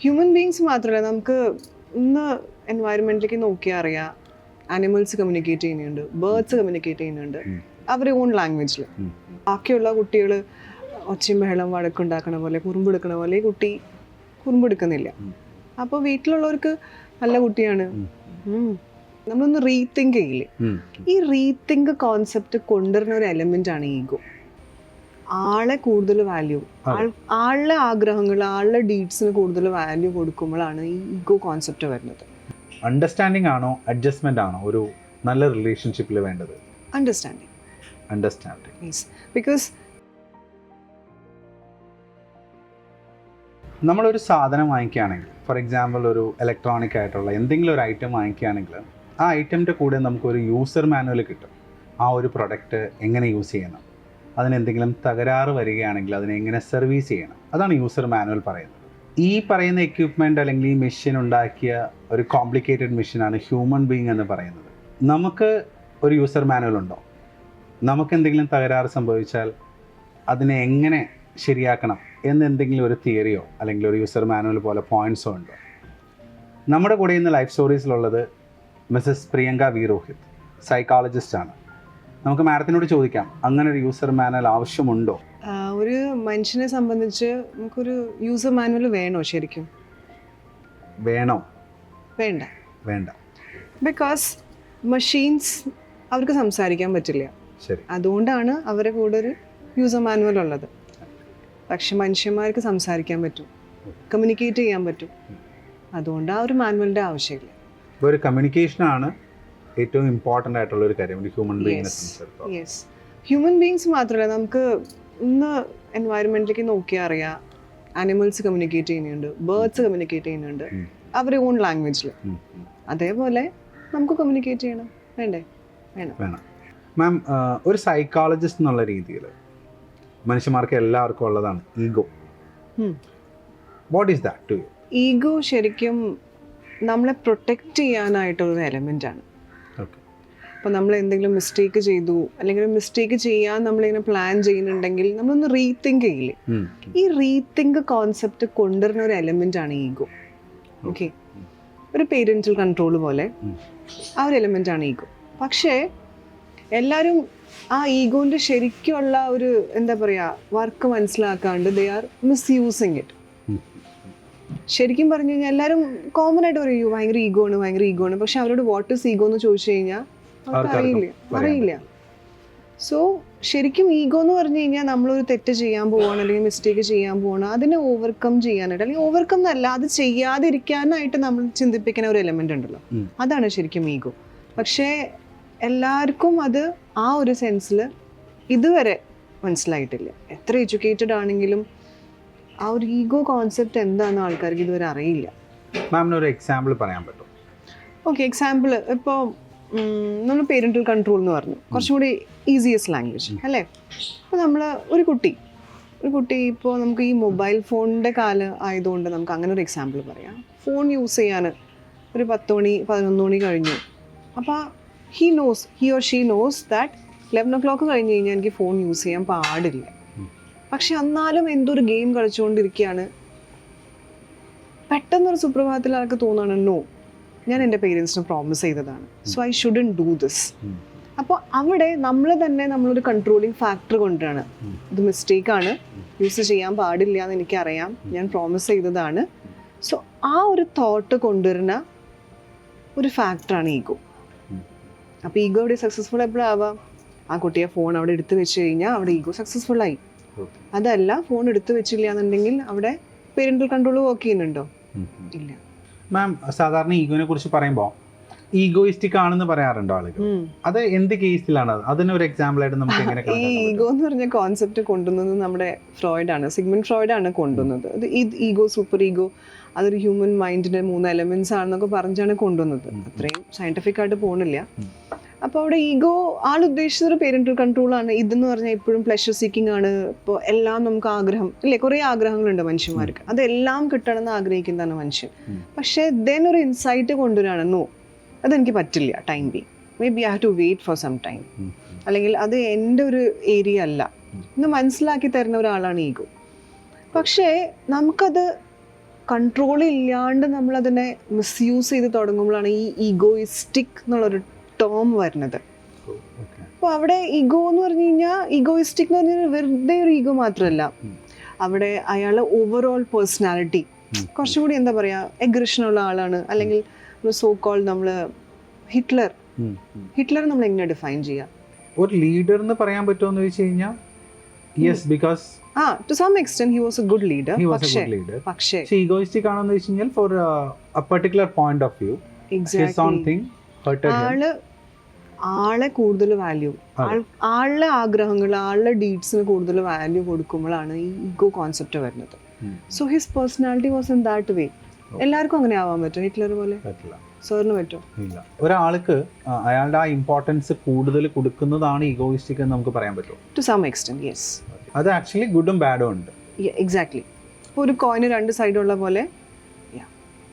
Human beings മാത്രമല്ല, നമുക്ക് ഇന്ന് എൻവയറമെന്റിലേക്ക് നോക്കിയാൽ അറിയാം, ആനിമൽസ് കമ്മ്യൂണിക്കേറ്റ് ചെയ്യുന്നുണ്ട്, ബേർഡ്സ് കമ്മ്യൂണിക്കേറ്റ് ചെയ്യുന്നുണ്ട് അവരുടെ ഓൺ ലാംഗ്വേജിൽ. ബാക്കിയുള്ള കുട്ടികൾ ഒച്ചയും ബഹളം വഴക്കുണ്ടാക്കണ പോലെ കുറുമ്പെടുക്കണ പോലെ ഈ കുട്ടി കുറുമ്പെടുക്കുന്നില്ല. അപ്പോൾ വീട്ടിലുള്ളവർക്ക് നല്ല കുട്ടിയാണ്. നമ്മളൊന്ന് റീതിങ്ക് ചെയ്യില്ലേ? ഈ റീതിങ്ക് കോൺസെപ്റ്റ് കൊണ്ടുവരുന്ന ഒരു എലമെന്റ് ആണ് ഈഗോ. ആളെ കൂടുതൽ വാല്യൂ, ആളുടെ ആഗ്രഹങ്ങൾ, ആളുടെ ഡീഡ്സിന് കൂടുതൽ വാല്യൂ കൊടുക്കുമ്പോഴാണ് ഈ ഈഗോ കോൺസെപ്റ്റ് വരുന്നത്. അണ്ടർസ്റ്റാൻഡിംഗ് ആണോ അഡ്ജസ്റ്റ്മെന്റ് ആണോ ഒരു നല്ല റിലേഷൻഷിപ്പിൽ വേണ്ടത്? അണ്ടർസ്റ്റാൻഡിങ്. യെസ്, ബിക്കോസ് നമ്മളൊരു സാധനം വാങ്ങിക്കുകയാണെങ്കിൽ, ഫോർ എക്സാമ്പിൾ ഒരു ഇലക്ട്രോണിക് ആയിട്ടുള്ള എന്തെങ്കിലും ഒരു ഐറ്റം വാങ്ങിക്കുകയാണെങ്കിൽ ആ ഐറ്റമിൻ്റെ കൂടെ നമുക്കൊരു യൂസർ മാനുവൽ കിട്ടും. ആ ഒരു പ്രൊഡക്റ്റ് എങ്ങനെ യൂസ് ചെയ്യണം, അതിനെന്തെങ്കിലും തകരാറ് വരികയാണെങ്കിൽ അതിനെ എങ്ങനെ സർവീസ് ചെയ്യണം, അതാണ് യൂസർ മാനുവൽ പറയുന്നത്. ഈ പറയുന്ന എക്യുപ്മെൻ്റ് അല്ലെങ്കിൽ ഈ മെഷീൻ ഉണ്ടാക്കിയ ഒരു കോംപ്ലിക്കേറ്റഡ് മെഷീനാണ് ഹ്യൂമൻ ബീയിങ് എന്ന് പറയുന്നത്. നമുക്ക് ഒരു യൂസർ മാനുവൽ ഉണ്ടോ? നമുക്ക് എന്തെങ്കിലും തകരാറ് സംഭവിച്ചാൽ അതിനെ എങ്ങനെ ശരിയാക്കണം എന്നെന്തെങ്കിലും ഒരു തിയറിയോ അല്ലെങ്കിൽ ഒരു യൂസർ മാനുവൽ പോലെ പോയിൻറ്റ്സോ ഉണ്ടോ? നമ്മുടെ കൂടെ ഇന്ന് ലൈഫ് സ്റ്റോറീസിലുള്ളത് മിസ്സസ് പ്രിയങ്ക വി രോഹിത്, സൈക്കോളജിസ്റ്റാണ്. നമുക്ക് മാഡത്തിനോട് ചോദിക്കാം, അങ്ങനെ ഒരു യൂസർ മാനുവൽ ആവശ്യമുണ്ടോ? ഒരു മനുഷ്യനെ സംബന്ധിച്ച് നമുക്കൊരു യൂസർ മാനുവൽ വേണോ? ശരിക്കും വേണോ? വേണ്ട. വേണ്ട. ബിക്കോസ് മെഷീൻസ് അവർക്ക് സംസാരിക്കാൻ പറ്റില്ല. ശരി. അതുകൊണ്ടാണ് അവരുടെ കൂടെ ഒരു യൂസർ മാനുവൽ ഉള്ളത്. പക്ഷെ മനുഷ്യന്മാർക്ക് സംസാരിക്കാൻ പറ്റും, കമ്മ്യൂണിക്കേറ്റ് ചെയ്യാൻ പറ്റും. അതുകൊണ്ട് ആ ഒരു മാനുവലിൻ്റെ ആവശ്യമില്ല. ഒരു കമ്മ്യൂണിക്കേഷനാണ് ഏറ്റവും ഇമ്പോർട്ടൻ്റ് ആയിട്ടുള്ള ഒരു കാര്യം ഒരു ഹ്യൂമൻ ബീയിങ്ങിനെ സംബന്ധിച്ചിടത്തോളം. യെസ്, ഹ്യൂമൻ ബീങ്സ് മാത്രമല്ല, നമുക്ക് ഇന്ന് എൻവയറമെന്റിലേക്ക് നോക്കിയാൽ അറിയാം, ആനിമൽസ് കമ്മ്യൂണിക്കേറ്റ് ചെയ്യുന്നുണ്ട്, ബേർഡ്സ് കമ്മ്യൂണിക്കേറ്റ് ചെയ്യുന്നുണ്ട് അവരുടെ ഓൺ ലാംഗ്വേജിൽ. അതേപോലെ നമുക്ക് കമ്മ്യൂണിക്കേറ്റ് ചെയ്യണം, വേണ്ടേ? വേണം. മാം, ഒരു സൈക്കോളജിസ്റ്റ് എന്നുള്ള രീതിയിൽ മനുഷ്യന്മാർക്ക് എല്ലാവർക്കും ഉള്ളതാണ് ego. What is that to you? Ego ശരിക്കും നമ്മളെ പ്രൊട്ടക്റ്റ് ചെയ്യാനായിട്ടുള്ളൊരു എലമെൻ്റ് ആണ്. അപ്പോൾ നമ്മൾ എന്തെങ്കിലും മിസ്റ്റേക്ക് ചെയ്തു, അല്ലെങ്കിൽ മിസ്റ്റേക്ക് ചെയ്യാൻ നമ്മളിങ്ങനെ പ്ലാൻ ചെയ്യുന്നുണ്ടെങ്കിൽ നമ്മളൊന്ന് റീതിങ്ക് ചെയ്യില്ലേ? ഈ റീതിങ്ക് കോൺസെപ്റ്റ് കൊണ്ടുവരുന്ന ഒരു എലമെൻ്റ് ആണ് ഈഗോ. ഓക്കെ, ഒരു പേരൻറ്റൽ കൺട്രോൾ പോലെ ആ ഒരു എലമെൻ്റ് ആണ് ഈഗോ. പക്ഷേ എല്ലാവരും ആ ഈഗോൻ്റെ ശരിക്കുള്ള ഒരു എന്താ പറയുക വർക്ക് മനസ്സിലാക്കാണ്ട് ദേ ആർ മിസ്യൂസിങ് ഇറ്റ്. ശരിക്കും പറഞ്ഞു കഴിഞ്ഞാൽ എല്ലാവരും കോമൺ ആയിട്ട് പറയൂ ഭയങ്കര ഈഗോ ആണ്. പക്ഷെ അവരോട് വാട്ട് ഈസ് ഈഗോ എന്ന് ചോദിച്ചു കഴിഞ്ഞാൽ അവർക്ക് അറിയില്ല. സോ ശരിക്കും ഈഗോ എന്ന് പറഞ്ഞു കഴിഞ്ഞാൽ നമ്മളൊരു തെറ്റ് ചെയ്യാൻ പോവാണ് അല്ലെങ്കിൽ മിസ്റ്റേക്ക് ചെയ്യാൻ പോവാണ്, അതിനെ ഓവർകം ചെയ്യാനായിട്ട്, അല്ലെങ്കിൽ ഓവർകം എന്നല്ല, അത് ചെയ്യാതിരിക്കാനായിട്ട് നമ്മൾ ചിന്തിപ്പിക്കുന്ന ഒരു എലമെന്റ് ഉണ്ടല്ലോ, അതാണ് ശരിക്കും ഈഗോ. പക്ഷേ എല്ലാവർക്കും അത് ആ ഒരു സെൻസിൽ ഇതുവരെ മനസ്സിലായിട്ടില്ല. എത്ര എഡ്യൂക്കേറ്റഡ് ആണെങ്കിലും ആ ഒരു ഈഗോ കോൺസെപ്റ്റ് എന്താണെന്ന് ആൾക്കാർക്ക് ഇതുവരെ അറിയില്ല. മാമിനൊരു എക്സാമ്പിൾ പറയാൻ പറ്റും? ഓക്കെ, എക്സാമ്പിൾ ഇപ്പോൾ നമ്മൾ പേരൻറ്റൽ കൺട്രോൾ എന്ന് പറഞ്ഞു, കുറച്ചും കൂടി ഈസിയസ്റ്റ് ലാംഗ്വേജ് അല്ലേ? അപ്പോൾ നമ്മൾ ഒരു കുട്ടി ഇപ്പോൾ നമുക്ക് ഈ മൊബൈൽ ഫോണിൻ്റെ കാലം ആയതുകൊണ്ട് നമുക്ക് അങ്ങനെ ഒരു എക്സാമ്പിൾ പറയാം. ഫോൺ യൂസ് ചെയ്യാൻ ഒരു 10 മണി 11 മണി കഴിഞ്ഞു. അപ്പോൾ he or she knows that 11 o'clock കഴിഞ്ഞ് കഴിഞ്ഞാൽ എനിക്ക് ഫോൺ യൂസ് ചെയ്യാൻ പാടില്ല. പക്ഷെ എന്നാലും എന്തൊരു ഗെയിം കളിച്ചുകൊണ്ടിരിക്കുകയാണ്. പെട്ടെന്നൊരു സുപ്രഭാതത്തിൽ ആൾക്ക് തോന്നുകയാണ്, നോ, ഞാൻ എൻ്റെ പേരൻസിന് പ്രോമിസ് ചെയ്തതാണ്, so I shouldn't do this. അപ്പോൾ അവിടെ നമ്മളൊരു കൺട്രോളിങ് ഫാക്ടർ കൊണ്ടാണ്, ഇത് മിസ്റ്റേക്കാണ്, യൂസ് ചെയ്യാൻ പാടില്ല എന്ന് എനിക്കറിയാം, ഞാൻ പ്രോമിസ് ചെയ്തതാണ്. സോ ആ ഒരു തോട്ട് കൊണ്ടുവരുന്ന ഒരു ഫാക്ടറാണ് ഈഗോ. അപ്പോൾ ഈഗോ അവിടെ സക്സസ്ഫുൾ എപ്പോഴാവാം? ആ കുട്ടിയെ ഫോൺ അവിടെ എടുത്തു വെച്ച് കഴിഞ്ഞാൽ അവിടെ ഈഗോ സക്സസ്ഫുള്ളായി. അതല്ല, ഫോൺ എടുത്തു വെച്ചില്ല എന്നുണ്ടെങ്കിൽ അവിടെ പേരന്റൽ കൺട്രോൾ വർക്ക് ചെയ്യുന്നുണ്ടോ? ഇല്ല. മാം, സാധാരണ ഈഗോനെ കുറിച്ച് പറയുമ്പോൾ ഈഗോയിസ്റ്റിക് ആണെന്ന് പറയാറുണ്ടോ ആളുകൾ? അത് എന്ത് കേസിലാണ്? അതിനൊരു എക്സാമ്പിൾ ആയിട്ട് നമുക്ക് എങ്ങനെ? ഈ ഈഗോ എന്ന് പറഞ്ഞ കോൺസെപ്റ്റ് കൊണ്ടുവന്നത് നമ്മുടെ ഫ്രോയിഡാണ്, സിഗ്മണ്ട് ഫ്രോയിഡാണ് കൊണ്ടുവന്നത്. അത് ഈഗോ, സൂപ്പർ ഈഗോ, അതൊരു ഹ്യൂമൻ മൈൻഡിന്റെ 3 എലമെന്റ്സ് ആണെന്നൊക്കെ പറഞ്ഞാണ് കൊണ്ടുവന്നത്. അത്രയും സയന്റിഫിക് ആയിട്ട് പോണില്ല. അപ്പോൾ അവിടെ ഈഗോ ആൾ ഉദ്ദേശിച്ചൊരു പേരന്റൽ കൺട്രോൾ ആണ്. ഇതെന്ന് പറഞ്ഞാൽ എപ്പോഴും പ്ലഷർ സീക്കിംഗ് ആണ്. ഇപ്പോൾ എല്ലാം നമുക്ക് ആഗ്രഹം ഇല്ലേ, കുറേ ആഗ്രഹങ്ങളുണ്ട് മനുഷ്യന്മാർക്ക്, അതെല്ലാം കിട്ടണമെന്ന് ആഗ്രഹിക്കുന്നതാണ് മനുഷ്യൻ. പക്ഷേ ദെൻ ഒരു ഇൻസൈറ്റ് കൊണ്ടുവരാണ്, നോ, അതെനിക്ക് പറ്റില്ല, time be, maybe I have to wait for some time, അല്ലെങ്കിൽ അത് എൻ്റെ ഒരു ഏരിയ അല്ല എന്ന് മനസ്സിലാക്കി തരുന്ന ഒരാളാണ് ഈഗോ. പക്ഷേ നമുക്കത് കൺട്രോൾ ഇല്ലാണ്ട് നമ്മളതിനെ മിസ്യൂസ് ചെയ്ത് തുടങ്ങുമ്പോഴാണ് ഈ ഈഗോയിസ്റ്റിക് എന്നുള്ളൊരു ടേം വരുന്നത്. അപ്പോൾ അവിടെ ഈഗോ എന്ന് പറഞ്ഞു കഴിഞ്ഞാൽ ഈഗോയിസ്റ്റിക് എന്ന് പറഞ്ഞാൽ വെറുതെ ഒരു ഈഗോ മാത്രമല്ല, അവിടെ അയാളുടെ ഓവറോൾ പേഴ്സണാലിറ്റി കുറച്ചും കൂടി എന്താ പറയുക എഗ്രഷനുള്ള ആളാണ്. അല്ലെങ്കിൽ സോ കോൾ നമ്മൾ ഹിറ്റ്ലർ നമ്മൾ എങ്ങനെ ഡിഫൈൻ ചെയ്യാം? ഒരു ലീഡർ എന്ന് പറയാൻ പറ്റുമോ എന്ന് ചോദിച്ചു കഴിഞ്ഞാൽ yes, because to some extent he was a good leader. പക്ഷേ ഈഗോയിസ്റ്റിക് ആണെന്ന് വെച്ച് കഴിഞ്ഞാൽ four a particular point of view, his own thing hurted him. ആളെ കൂടുതൽ വാല്യൂ, ആളുടെ ആഗ്രഹങ്ങൾ, ആളുടെ ഡീഡ്സിന് കൂടുതൽ വാല്യൂ കൊടുക്കുമ്പോഴാണ് ഈ ഈഗോ കോൺസെപ്റ്റ് വരുന്നത്. So his personality was in that way. എല്ലാവർക്കും അങ്ങനെ ആവാൻ പറ്റും? ഹിറ്റ്ലർ പോലെ സാറിന് പറ്റുമോ? ഇല്ല. ഒരാൾക്ക് അയാളുടെ ആ ഇമ്പോർട്ടൻസ് കൂടുതൽ കൊടുക്കുന്നതാണ് ഈഗോയിസ്റ്റിക് എന്ന് നമുക്ക് പറയാൻ പറ്റുമോ? To some extent yes. അത് ആക്ച്വലി ഗുഡും ബാഡും ഉണ്ട്. എക്സാക്ട്ലി. ഇപ്പോൾ ഒരു കോയിന് രണ്ട് സൈഡുള്ള പോലെ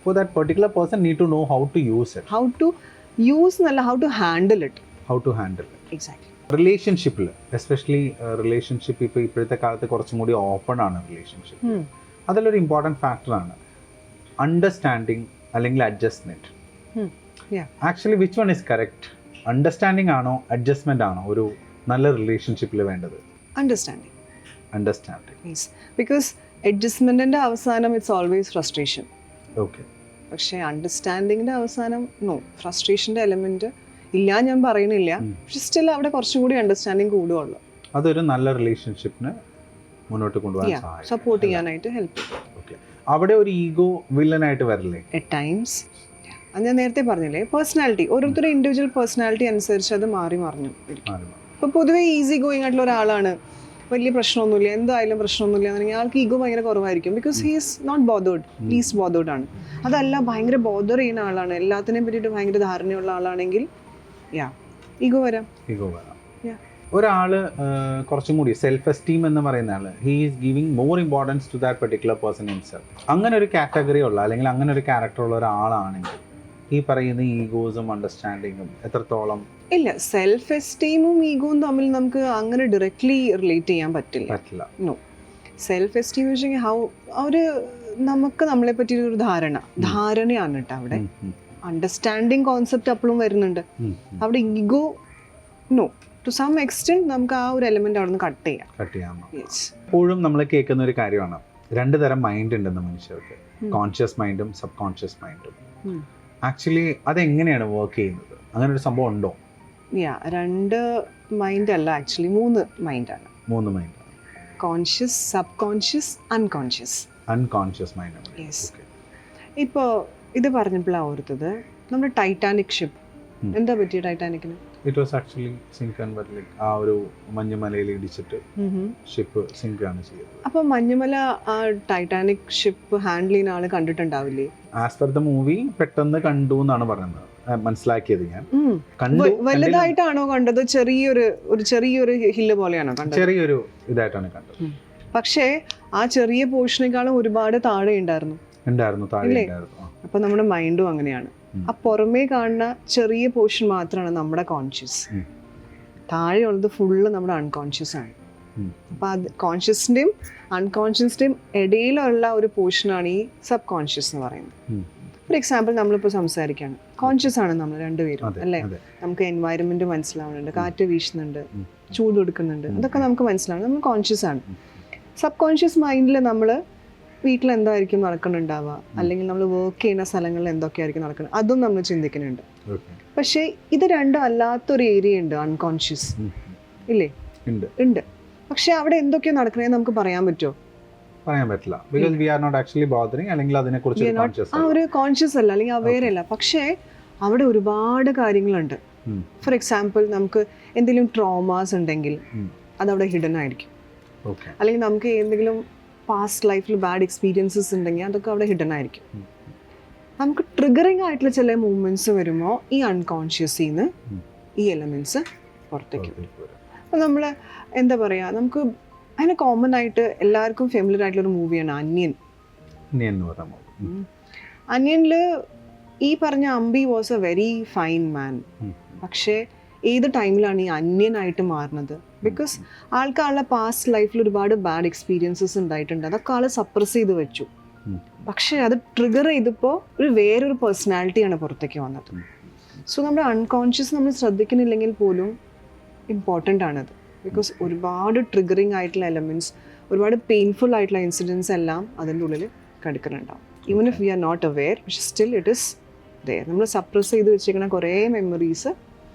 for that particular person need to know how to use it. How to use എന്നല്ല, how to handle it. Exactly. റിലേഷൻഷിപ്പിൽ എസ്പെഷ്യലി റിലേഷൻഷിപ്പ് ഇപ്പോഴത്തെ കാലത്ത് കുറച്ചും കൂടി ഓപ്പൺ ആണ് റിലേഷൻഷിപ്പ്. അതിലൊരു ഇമ്പോർട്ടൻറ്റ് ഫാക്ടറാണ് അണ്ടർസ്റ്റാൻഡിങ് അല്ലെങ്കിൽ adjustment. Actually which one is correct? Understanding ആണോ അഡ്ജസ്റ്റ്മെന്റ് ആണോ ഒരു നല്ല റിലേഷൻഷിപ്പിൽ വേണ്ടത്? അണ്ടർസ്റ്റാൻഡിങ്. ബിക്കോസ് അഡ്ജസ്റ്റ്മെന്റിന്റെ അവസാനം ഇറ്റ്സ് ഓൾവേസ് ഫ്രസ്ട്രേഷൻ. ഓക്കെ. പക്ഷേ അണ്ടർസ്റ്റാൻഡിങ്ങിന്റെ അവസാനം നോ, ഫ്രസ്ട്രേഷന്റെ എലമെന്റ് ഇല്ല ഞാൻ പറയുന്നില്ല, പക്ഷെ സ്റ്റിൽ അവിടെ കുറച്ചും കൂടി അണ്ടർസ്റ്റാൻഡിങ് കൂടുകയുള്ളൂ. അതൊരു നല്ല റിലേഷൻഷിപ്പിനെ മുന്നോട്ട് കൊണ്ടുപോകാൻ സപ്പോർട്ട് ചെയ്യാനായിട്ട് ഹെൽപ്പ് ചെയ്യും. ഓക്കെ. അവിടെ ഒരു ഈഗോ വില്ലനായിട്ട് വരില്ലേ അറ്റ് ടൈംസ്? അത് ഞാൻ നേരത്തെ പറഞ്ഞില്ലേ, പേഴ്സണാലിറ്റി, ഓരോരുത്തരുടെ ഇൻഡിവിജ്വൽ പേഴ്സണാലിറ്റി അനുസരിച്ച് അത് മാറി മറിഞ്ഞു. ഇപ്പോൾ പൊതുവേ ഈസി ഗോയിങ് ആയിട്ടുള്ള ഒരാളാണ്, വലിയ പ്രശ്നമൊന്നുമില്ല, എന്തായാലും പ്രശ്നമൊന്നുമില്ല എന്നുണ്ടെങ്കിൽ ആൾക്ക് ഈഗോ ഭയങ്കര കുറവായിരിക്കും. Because he is not bothered, least bothered ആണ്. അതല്ല, ഭയങ്കര ബോതർ ചെയ്യുന്ന ആളാണ്, എല്ലാത്തിനെയും പറ്റിയിട്ട് ഭയങ്കര ധാരണയുള്ള ആളാണെങ്കിൽ ഈഗോ വരാം. ഒരാള് കുറച്ചും കൂടി സെൽഫ് എസ്റ്റീം എന്ന് പറയുന്ന ആള് he is giving more importance to that particular person himself. അങ്ങനെ ഒരു കാറ്റഗറി ഉള്ള അല്ലെങ്കിൽ അങ്ങനെ ഒരു ക്യാരക്ടർ ഉള്ള ഒരാളാണെങ്കിൽ ഈ പറയുന്ന ഈഗോസും അണ്ടർസ്റ്റാൻഡിങ്ങും എത്രത്തോളം? ഇല്ല, സെൽഫ് എസ്റ്റീമും ഈഗോയും തമ്മിൽ നമുക്ക് അങ്ങനെ ഡയറക്ട്ലി റിലേറ്റ് ചെയ്യാൻ പറ്റില്ല. നോ, സെൽഫ് എസ്റ്റീം എന്ന് വെച്ചാൽ ഒരു നമുക്ക് നമ്മളെ പറ്റിയൊരു ധാരണയാണ് കേട്ടോ അവിടെ. അണ്ടർസ്റ്റാൻഡിങ് കോൺസെപ്റ്റ് അപ്പോഴും വരുന്നുണ്ട്. അവിടെ ego no, to some extent നമുക്ക് ആ ഒരു എലിമെന്റ് അവിടെ നിന്ന് കട്ട് ചെയ്യാം. എപ്പോഴും നമ്മൾ കേൾക്കുന്ന ഒരു കാര്യമാണ്, രണ്ട് തരം മൈൻഡ് ഉണ്ടെന്ന് മനുഷ്യർക്ക്, കോൺഷ്യസ് മൈൻഡും സബ് കോൺഷ്യസ് മൈൻഡും. ആക്ച്വലി അതെങ്ങനെയാണ് വർക്ക് ചെയ്യുന്നത്? അങ്ങനെ ഒരു സംഭവം ഉണ്ടോ? രണ്ട് മൈൻഡ് അല്ല, ആക്ച്വലി മൂന്ന് മൈൻഡാണ്. Conscious, subconscious, unconscious mind. Yes. ഇപ്പോൾ ഇത് പറഞ്ഞപ്പോഴാണ് ഓർത്തത്, നമ്മുടെ ടൈറ്റാനിക് ഷിപ്പ് എന്താ പറ്റിയ ടൈറ്റാനിക്കിന്? It was actually sink and but like ആ ഒരു മഞ്ഞുമലയിൽ ഇടിച്ചിട്ട് ഷിപ്പ് സിങ്ക് ആണ് ചെയ്തത്. അപ്പോൾ മഞ്ഞുമല ആ ടൈറ്റാനിക് ഷിപ്പ് ഹാൻഡിൽ ചെയ്യുന്ന ആള് കണ്ടിട്ടുണ്ടാവില്ലേ? ആസ് പെർ ദ മൂവി പെട്ടെന്ന് കണ്ടു എന്നാണ് പറയുന്നത്, മനസ്സിലാക്കിയത് ഞാൻ. വലുതായിട്ടാണോ കണ്ടത്? ചെറിയൊരു ഹില്ല് പോലെയാണോ കണ്ടത്? ചെറിയൊരു ഇതായിട്ടാണ് കണ്ടത്. പക്ഷേ ആ ചെറിയ പോർഷനേക്കാളും ഒരുപാട് താഴെ ഉണ്ടായിരുന്നു. അപ്പൊ നമ്മുടെ മൈൻഡും അങ്ങനെയാണ്. ആ പുറമേ കാണുന്ന ചെറിയ പോർഷൻ മാത്രമാണ് നമ്മുടെ കോൺഷ്യസ്, താഴെയുള്ളത് ഫുള്ള് നമ്മുടെ അൺകോൺഷ്യസ് ആണ്. അപ്പൊ അത് കോൺഷ്യസിന്റെയും അൺകോൺഷ്യസിന്റെയും ഇടയിലുള്ള ഒരു പോർഷനാണ് ഈ സബ് കോൺഷ്യസ് എന്ന് പറയുന്നത്. ഫോർ എക്സാമ്പിൾ, നമ്മളിപ്പോൾ സംസാരിക്കുകയാണ്, കോൺഷ്യസ് ആണ് നമ്മൾ രണ്ടുപേരും അല്ലേ? നമുക്ക് എൻവയറമെന്റ് മനസ്സിലാവുന്നുണ്ട്, കാറ്റ് വീശുന്നുണ്ട്, ചൂട് കൊടുക്കുന്നുണ്ട്, അതൊക്കെ നമുക്ക് മനസ്സിലാവും, നമ്മൾ കോൺഷ്യസ് ആണ്. സബ് കോൺഷ്യസ് മൈൻഡിൽ നമ്മൾ വീട്ടിൽ എന്തായിരിക്കും നടക്കുന്നുണ്ടാവുക, അല്ലെങ്കിൽ നമ്മൾ വർക്ക് ചെയ്യുന്ന സ്ഥലങ്ങളിൽ എന്തൊക്കെയായിരിക്കും നടക്കുന്നത്, അതും നമ്മൾ ചിന്തിക്കുന്നുണ്ട്. പക്ഷേ ഇത് രണ്ടും അല്ലാത്തൊരു ഏരിയ ഉണ്ട്, അൺകോൺഷ്യസ് ഇല്ലേ? ഉണ്ട്. പക്ഷെ അവിടെ എന്തൊക്കെയോ നടക്കണേ നമുക്ക് പറയാൻ പറ്റുമോ? പറയാൻ പറ്റില്ല. because we are not actually bothering, അല്ലെങ്കിൽ അതിനെക്കുറിച്ച് ഒരു കോൺഷ്യസ് അല്ല, അല്ലെങ്കിൽ അവെയർ അല്ല. പക്ഷേ അവിടെ ഒരുപാട് കാര്യങ്ങളുണ്ട്. ഫോർ എക്സാമ്പിൾ, നമുക്ക് എന്തെങ്കിലും ട്രോമാസ് ഉണ്ടെങ്കിൽ അതവിടെ ഹിഡൻ ആയിരിക്കും. അല്ലെങ്കിൽ നമുക്ക് എന്തെങ്കിലും പാസ്റ്റ് ലൈഫിൽ ബാഡ് എക്സ്പീരിയൻസസ് ഉണ്ടെങ്കിൽ അതൊക്കെ അവിടെ ഹിഡൻ ആയിരിക്കും. നമുക്ക് ട്രിഗറിങ് ആയിട്ടുള്ള ചില മൂവ്മെന്റ്സ് വരുമ്പോൾ ഈ അൺകോൺഷ്യസിൽ നിന്ന് ഈ എലമെന്റ്സ് പുറത്തേക്ക് വരും. അപ്പോൾ നമ്മൾ എന്താ പറയുക, നമുക്ക് അതിന് കോമൺ ആയിട്ട് എല്ലാവർക്കും ഫെമിലിയർ ആയിട്ടുള്ളൊരു മൂവിയാണ് അന്യൻ. അന്യനിൽ ഈ പറഞ്ഞ Ambi was a very fine man. പക്ഷേ ഏത് ടൈമിലാണ് ഈ അന്യനായിട്ട് മാറുന്നത്? ബിക്കോസ് ആൾക്കാരുടെ പാസ്റ്റ് ലൈഫിൽ ഒരുപാട് ബാഡ് എക്സ്പീരിയൻസസ് ഉണ്ടായിട്ടുണ്ട്, അതൊക്കെ ആൾ സപ്രസ് ചെയ്ത് വെച്ചു. പക്ഷേ അത് ട്രിഗർ ചെയ്തപ്പോൾ വേറൊരു പേഴ്സണാലിറ്റിയാണ് പുറത്തേക്ക് വന്നത്. സോ നമ്മുടെ അൺകോൺഷ്യസ് നമ്മൾ ശ്രദ്ധിക്കുന്നില്ലെങ്കിൽ പോലും ഇമ്പോർട്ടൻ്റ് ആണത്. ബിക്കോസ് ഒരുപാട് ട്രിഗറിങ് ആയിട്ടുള്ള എലമെൻറ്റ്സ്, ഒരുപാട് പെയിൻഫുൾ ആയിട്ടുള്ള ഇൻസിഡൻസ് എല്ലാം അതിൻ്റെ ഉള്ളിൽ കിടക്കുന്നുണ്ടാവും. Even if we are not aware, പക്ഷെ സ്റ്റിൽ ഇറ്റ് ഇസ് ദെയർ. നമ്മൾ സപ്രസ് ചെയ്ത് വെച്ചിരിക്കുന്ന കുറേ മെമ്മറീസ്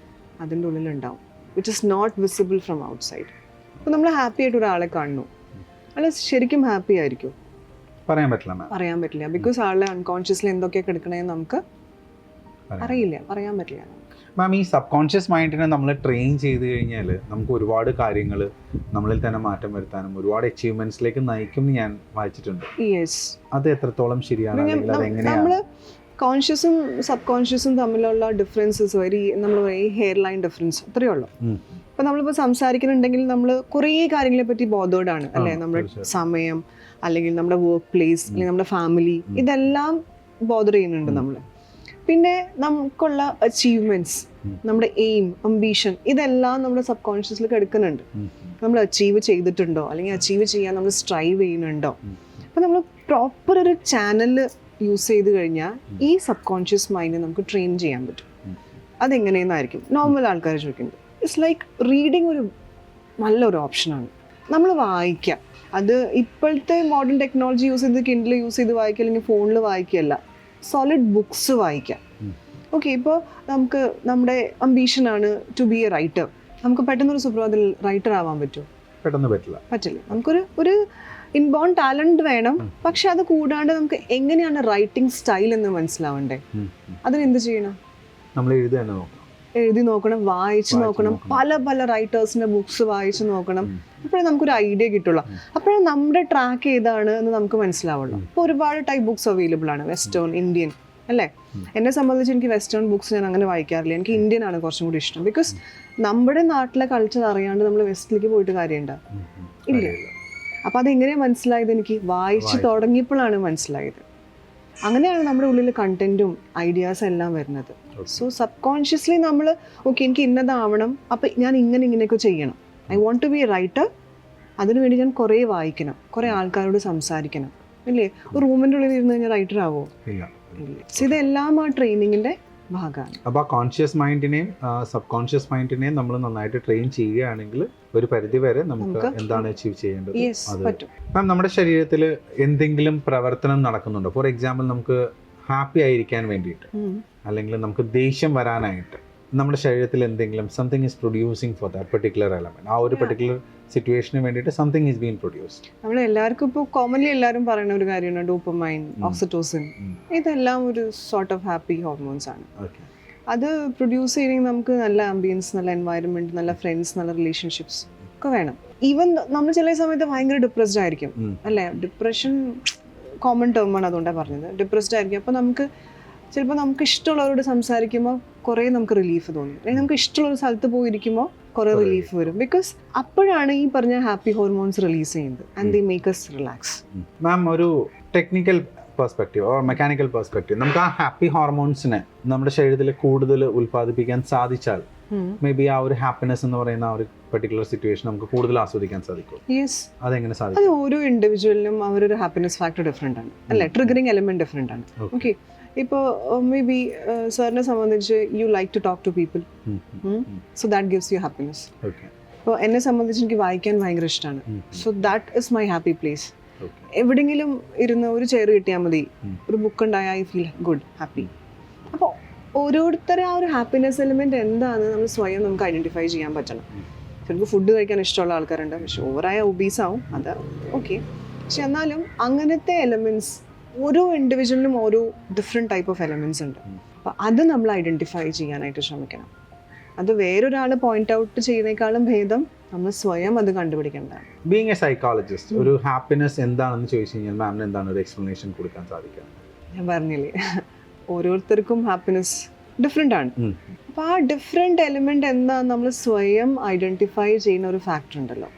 അതിൻ്റെ ഉള്ളിലുണ്ടാവും, which is not visible from outside. അപ്പോൾ നമ്മൾ ഹാപ്പി ആയിട്ട് ഒരാളെ കാണുന്നു, അല്ല ശരിക്കും ഹാപ്പി ആയിരിക്കും? പറയാൻ പറ്റില്ല. പറയാൻ പറ്റില്ല. ബിക്കോസ് ആളുടെ അൺകോൺഷ്യസിൽ എന്തൊക്കെയാണ് കിടക്കണേന്ന് നമുക്ക് അറിയില്ല, പറയാൻ പറ്റില്ല. മാം, ഈ സബ് കോൺഷ്യസ് മൈൻഡിനെ നമ്മൾ ട്രെയിൻ ചെയ്ത് കഴിഞ്ഞാൽ നമുക്ക് ഒരുപാട് കാര്യങ്ങൾ നമ്മളിൽ തന്നെ മാറ്റം വരുത്താനും ഒരുപാട് അച്ചീവ്മെന്റ്സിലേക്ക് നയിക്കും എന്ന് ഞാൻ വായിച്ചിട്ടുണ്ട്. യെസ്, അത് എത്രത്തോളം ശരിയാണ്, അല്ലെങ്കിൽ അതെങ്ങനെയാണ്? നമ്മൾ കോൺഷ്യസും സബ് കോൺഷ്യസും തമ്മിലുള്ള ഡിഫറൻസസ് നമ്മൾ ഹെയർ ലൈൻ ഡിഫറൻസ് അത്രയേ ഉള്ളൂ. ഇപ്പം നമ്മളിപ്പോൾ സംസാരിക്കുന്നുണ്ടെങ്കിൽ നമ്മൾ കുറേ കാര്യങ്ങളെ പറ്റി ബോധേർഡാണ് അല്ലേ? നമ്മുടെ സമയം, അല്ലെങ്കിൽ നമ്മുടെ വർക്ക് പ്ലേസ്, അല്ലെങ്കിൽ നമ്മുടെ ഫാമിലി, ഇതെല്ലാം ബോധർ ചെയ്യുന്നുണ്ട് നമ്മൾ. പിന്നെ നമുക്കുള്ള അച്ചീവ്മെന്റ്സ്, നമ്മുടെ എയിം, അംബീഷൻ, ഇതെല്ലാം നമ്മുടെ സബ് കോൺഷ്യസിൽ കിടക്കുന്നുണ്ട്. നമ്മൾ അച്ചീവ് ചെയ്തിട്ടുണ്ടോ, അല്ലെങ്കിൽ അച്ചീവ് ചെയ്യാൻ നമ്മൾ സ്ട്രൈവ് ചെയ്യുന്നുണ്ടോ? അപ്പം നമ്മൾ പ്രോപ്പർ ഒരു ചാനൽ യൂസ് ചെയ്ത് കഴിഞ്ഞാൽ ഈ സബ് കോൺഷ്യസ് മൈൻഡ് നമുക്ക് ട്രെയിൻ ചെയ്യാൻ പറ്റും. അതെങ്ങനെയെന്നായിരിക്കും നോർമൽ ആൾക്കാർ ചോദിക്കുന്നത്. ഇറ്റ്സ് ലൈക്ക് റീഡിങ് ഒരു നല്ലൊരു ഓപ്ഷനാണ്. നമ്മൾ വായിക്കുക, അത് ഇപ്പോഴത്തെ മോഡേൺ ടെക്നോളജി യൂസ് ചെയ്ത് കിൻഡിൽ യൂസ് ചെയ്ത് വായിക്കുക, അല്ലെങ്കിൽ ഫോണിൽ വായിക്കുകയല്ല, സോളിഡ് ബുക്സ് വായിക്കാം. ഓക്കെ, ഇപ്പോൾ നമുക്ക് നമ്മുടെ അംബീഷനാണ് ടു ബി എ റൈറ്റർ. നമുക്ക് പെട്ടെന്നൊരു സുപ്രഭാതത്തിൽ റൈറ്റർ ആവാൻ പറ്റുമോ? പെട്ടെന്ന് പറ്റില്ല. നമുക്കൊരു ഇൻബോൺ ടാലന്റ് വേണം. പക്ഷെ അത് കൂടാണ്ട് നമുക്ക് എങ്ങനെയാണ് റൈറ്റിംഗ് സ്റ്റൈൽ എന്ന് മനസ്സിലാവണ്ടേ? അതിനെന്ത് ചെയ്യണം? നമ്മൾ എഴുതി നോക്കണം, വായിച്ചു നോക്കണം, പല റൈറ്റേഴ്സിന്റെ ബുക്സ് വായിച്ചു നോക്കണം. അപ്പോഴേ നമുക്കൊരു ഐഡിയ കിട്ടുള്ളൂ. അപ്പോഴേ നമ്മുടെ ട്രാക്ക് ഏതാണ് എന്ന് നമുക്ക് മനസ്സിലാവുള്ളൂ. ഇപ്പോൾ ഒരുപാട് ടൈപ്പ് ബുക്സ് അവൈലബിൾ ആണ്, വെസ്റ്റേൺ, ഇന്ത്യൻ, അല്ലേ? എന്നെ സംബന്ധിച്ച് എനിക്ക് വെസ്റ്റേൺ ബുക്സ് ഞാൻ അങ്ങനെ വായിക്കാറില്ല. എനിക്ക് ഇന്ത്യൻ ആണ് കുറച്ചും കൂടി ഇഷ്ടം. ബിക്കോസ് നമ്മുടെ നാട്ടിലെ കൾച്ചർ അറിയാണ്ട് നമ്മൾ വെസ്റ്റിലേക്ക് പോയിട്ട് കാര്യമുണ്ടോ? ഇല്ല. അപ്പം അതെങ്ങനെയാണ് മനസ്സിലായത്? എനിക്ക് വായിച്ച് തുടങ്ങിയപ്പോഴാണ് മനസ്സിലായത്. അങ്ങനെയാണ് നമ്മുടെ ഉള്ളിൽ കണ്ടന്റും ഐഡിയാസും എല്ലാം വരുന്നത്. സോ സബ് കോൺഷ്യസ്ലി നമ്മൾ ഓക്കെ, എനിക്ക് ഇന്നതാവണം, അപ്പം ഞാൻ ഇങ്ങനെയൊക്കെ ചെയ്യണം. I want to be a writer. അതിനുവേണ്ടി ഞാൻ കുറേ വായിക്കണം, കുറേ ആൾക്കാരോട് സംസാരിക്കണം, ഇല്ലേ? ഒരു റൂമിൻ്റെ ഉള്ളിൽ ഇരുന്ന് കഴിഞ്ഞാൽ റൈറ്റർ ആവോ? ഇല്ല. സോ ഇതെല്ലാം ആ ട്രെയിനിങ്ങിൻ്റെ ഭാഗമാണ്. അപ്പോൾ ആ കോൺഷ്യസ് മൈൻഡിനെയും സബ് കോൺഷ്യസ് മൈൻഡിനെയും നമ്മൾ നന്നായിട്ട് ട്രെയിൻ ചെയ്യുകയാണെങ്കിൽ ഒരു പരിധി വരെ നമുക്ക് എന്താണ് അച്ചീവ് ചെയ്യേണ്ടത് അത് പറ്റും. മാം, നമ്മുടെ ശരീരത്തിൽ എന്തെങ്കിലും പ്രവർത്തനം നടക്കുന്നുണ്ടോ? ഫോർ എക്സാമ്പിൾ, നമുക്ക് ഹാപ്പി ആയിരിക്കാൻ വേണ്ടിയിട്ട്, അല്ലെങ്കിൽ നമുക്ക് ദേഷ്യം വരാനായിട്ട് നമ്മുടെ ശരീരത്തിൽ എന്തെങ്കിലും something is producing for that particular element, ആ ഒരു പെർട്ടിക്കുലർ സിറ്റുവേഷന് വേണ്ടിയിട്ട് സംതിങ് ഈസ് ബീൻ പ്രൊഡ്യൂസ്ഡ്. നമ്മൾ എല്ലാവർക്കും ഇപ്പോൾ കോമൺലി എല്ലാവരും പറയുന്ന ഒരു കാര്യമാണ് ഡോപ്പമൈൻ, ഓക്സിറ്റോസിൻ. ഇതെല്ലാം ഒരു സോർട്ട് ഓഫ് ഹാപ്പി ഹോർമോൺസ് ആണ്. അത് പ്രൊഡ്യൂസ് ചെയ്യണമെങ്കിൽ നമുക്ക് നല്ല ആംബിയൻസ്, നല്ല എൻവയറമെന്റ്, നല്ല ഫ്രണ്ട്സ്, നല്ല റിലേഷൻഷിപ്സ് ഒക്കെ വേണം. ഈവൻ നമ്മൾ ചില സമയത്ത് ഭയങ്കര ഡിപ്രസ്ഡ് ആയിരിക്കും, അല്ലേ? ഡിപ്രഷൻ കോമൺ ടേമാണ്, അതുകൊണ്ടാണ് പറഞ്ഞത്. ഡിപ്രസ്ഡ് ആയിരിക്കും. അപ്പോൾ നമുക്ക് ചിലപ്പോൾ നമുക്ക് ഇഷ്ടമുള്ളവരോട് സംസാരിക്കുമ്പോൾ കുറേ നമുക്ക് റിലീഫ് തോന്നും, അല്ലെങ്കിൽ നമുക്ക് ഇഷ്ടമുള്ളൊരു സ്ഥലത്ത് പോയിരിക്കുമ്പോൾ കുറേ റിലീഫ് വരും. ബിക്കോസ് അപ്പോഴാണ് ഈ പറഞ്ഞ ഹാപ്പി ഹോർമോൺസ് റിലീസ് ചെയ്യുന്നത്, and they make us relax. Ma'am, ഒരു technical perspective or mechanical perspective, നമുക്ക് ആ ഹാപ്പി ഹോർമോൺസിനെ നമ്മുടെ ശരീരത്തിൽ കൂടുതൽ ഉൽപ്പാദിപ്പിക്കാൻ സാധിച്ചാൽ മേ ബി ആ ഒരു ഹാപ്പിനെസ് എന്ന് പറയുന്ന ആ ഒരു പെർട്ടിക്കുലർ സിറ്റുവേഷൻ നമുക്ക് കൂടുതൽ ആസ്വദിക്കാൻ സാധിക്കും. യെസ്, അതെങ്ങനെ സാധിക്കും? അത് ഓരോ ഇൻഡിവിജ്വലിനും അവരൊരു ഹാപ്പിനെസ് ഫാക്ടർ ഡിഫറെൻ്റ് ആണ്, അല്ലേ? ട്രിഗറിങ് എലമെന്റ് ഡിഫറെൻ്റ് ആണ്. ഓക്കെ, ഇപ്പോൾ മേ ബി സാറിനെ സംബന്ധിച്ച് you like to talk to people, so that gives you happiness. ഇപ്പോൾ എന്നെ സംബന്ധിച്ച് എനിക്ക് വായിക്കാൻ ഭയങ്കര ഇഷ്ടമാണ്, so that is my happy place. എവിടെയെങ്കിലും ഇരുന്ന് ഒരു ചെയർ കിട്ടിയാൽ മതി, ഒരു ബുക്ക് ഉണ്ടായാൽ ഐ ഫീൽ ഗുഡ്, ഹാപ്പി. അപ്പോൾ ഓരോരുത്തരെ ആ ഒരു ഹാപ്പിനെസ് എലിമെന്റ് എന്താണെന്ന് നമ്മൾ സ്വയം നമുക്ക് ഐഡന്റിഫൈ ചെയ്യാൻ പറ്റണം. ചിലപ്പോൾ ഫുഡ് കഴിക്കാൻ ഇഷ്ടമുള്ള ആൾക്കാരുണ്ട്, പക്ഷെ ഓവറായ ഒബീസ് ആവും, അത് ഓക്കെ. പക്ഷെ എന്നാലും അങ്ങനത്തെ എലമെന്റ്സ് ഓരോ ഇൻഡിവിജ്വലിനും ഓരോ ഡിഫറെൻറ്റ് ടൈപ്പ് ഓഫ് എലമെന്റ്സ് ഉണ്ട്. അപ്പോൾ അത് നമ്മൾ ഐഡന്റിഫൈ ചെയ്യാനായിട്ട് ശ്രമിക്കണം. അത് വേറൊരാൾ പോയിന്റ് ഔട്ട് ചെയ്യുന്നേക്കാളും ഭേദം നമ്മൾ സ്വയം അത് കണ്ടുപിടിക്കേണ്ടതാണ്. ബീങ് എ സൈക്കോളജിസ്റ്റ്, ഒരു ഹാപ്പിനെസ് എന്താണെന്ന് ചോദിച്ചു കഴിഞ്ഞാൽ മാമിന് എന്താണ് ഒരു എക്സ്പ്ലനേഷൻ കൊടുക്കാൻ സാധിക്കുക? ഞാൻ പറഞ്ഞില്ലേ, ഓരോരുത്തർക്കും ഹാപ്പിനെസ് ഡിഫറെൻ്റ് ആണ്. അപ്പോൾ ആ ഡിഫറെൻറ്റ് എലിമെന്റ് എന്താണെന്ന് നമ്മൾ സ്വയം ഐഡന്റിഫൈ ചെയ്യുന്ന ഒരു ഫാക്ടർ ഉണ്ടല്ലോ,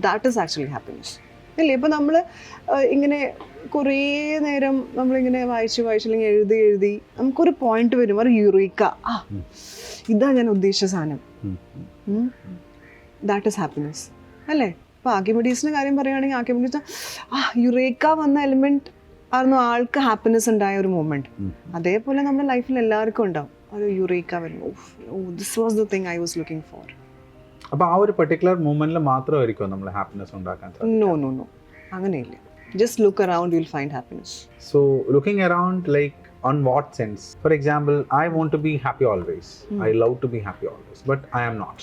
ദാറ്റ് ഈസ് ആക്ച്വലി ഹാപ്പിനെസ്, അല്ലേ? ഇപ്പോൾ നമ്മൾ ഇങ്ങനെ കുറേ നേരം നമ്മളിങ്ങനെ വായിച്ച് അല്ലെങ്കിൽ എഴുതി നമുക്കൊരു പോയിന്റ് വരും, ഒരു യുറീക്ക, ആ ഇതാ ഞാൻ ഉദ്ദേശിച്ച സാധനം, ദാറ്റ് ഈസ് ഹാപ്പിനെസ്, അല്ലേ? ഇപ്പോൾ ആർക്കിമിഡീസിൻ്റെ കാര്യം പറയുകയാണെങ്കിൽ ആർക്കിമിഡീസ് യുറേക്ക വന്ന എലിമെന്റ് ആയിരുന്നു ആൾക്ക് ഹാപ്പിനെസ് ഉണ്ടായ ഒരു മൊമെന്റ്. അതേപോലെ നമ്മുടെ ലൈഫിൽ എല്ലാവർക്കും ഉണ്ടാവും ഒരു യുറേക്ക വരുമ്പോൾ, this was the thing I was looking for. അപ്പോൾ ആ ഒരു പെർട്ടിക്കുലർ മൂമെന്റിൽ മാത്രമായിരിക്കും നമ്മൾ ഹാപ്പിനെസ് ഉണ്ടാക്കാൻ സാധിക്കും? നോ നോ നോ, അങ്ങനെയില്ല. Just look around, you will find happiness. So looking around like on what sense? For example, I want to be happy always. I love to be happy always, but I am not.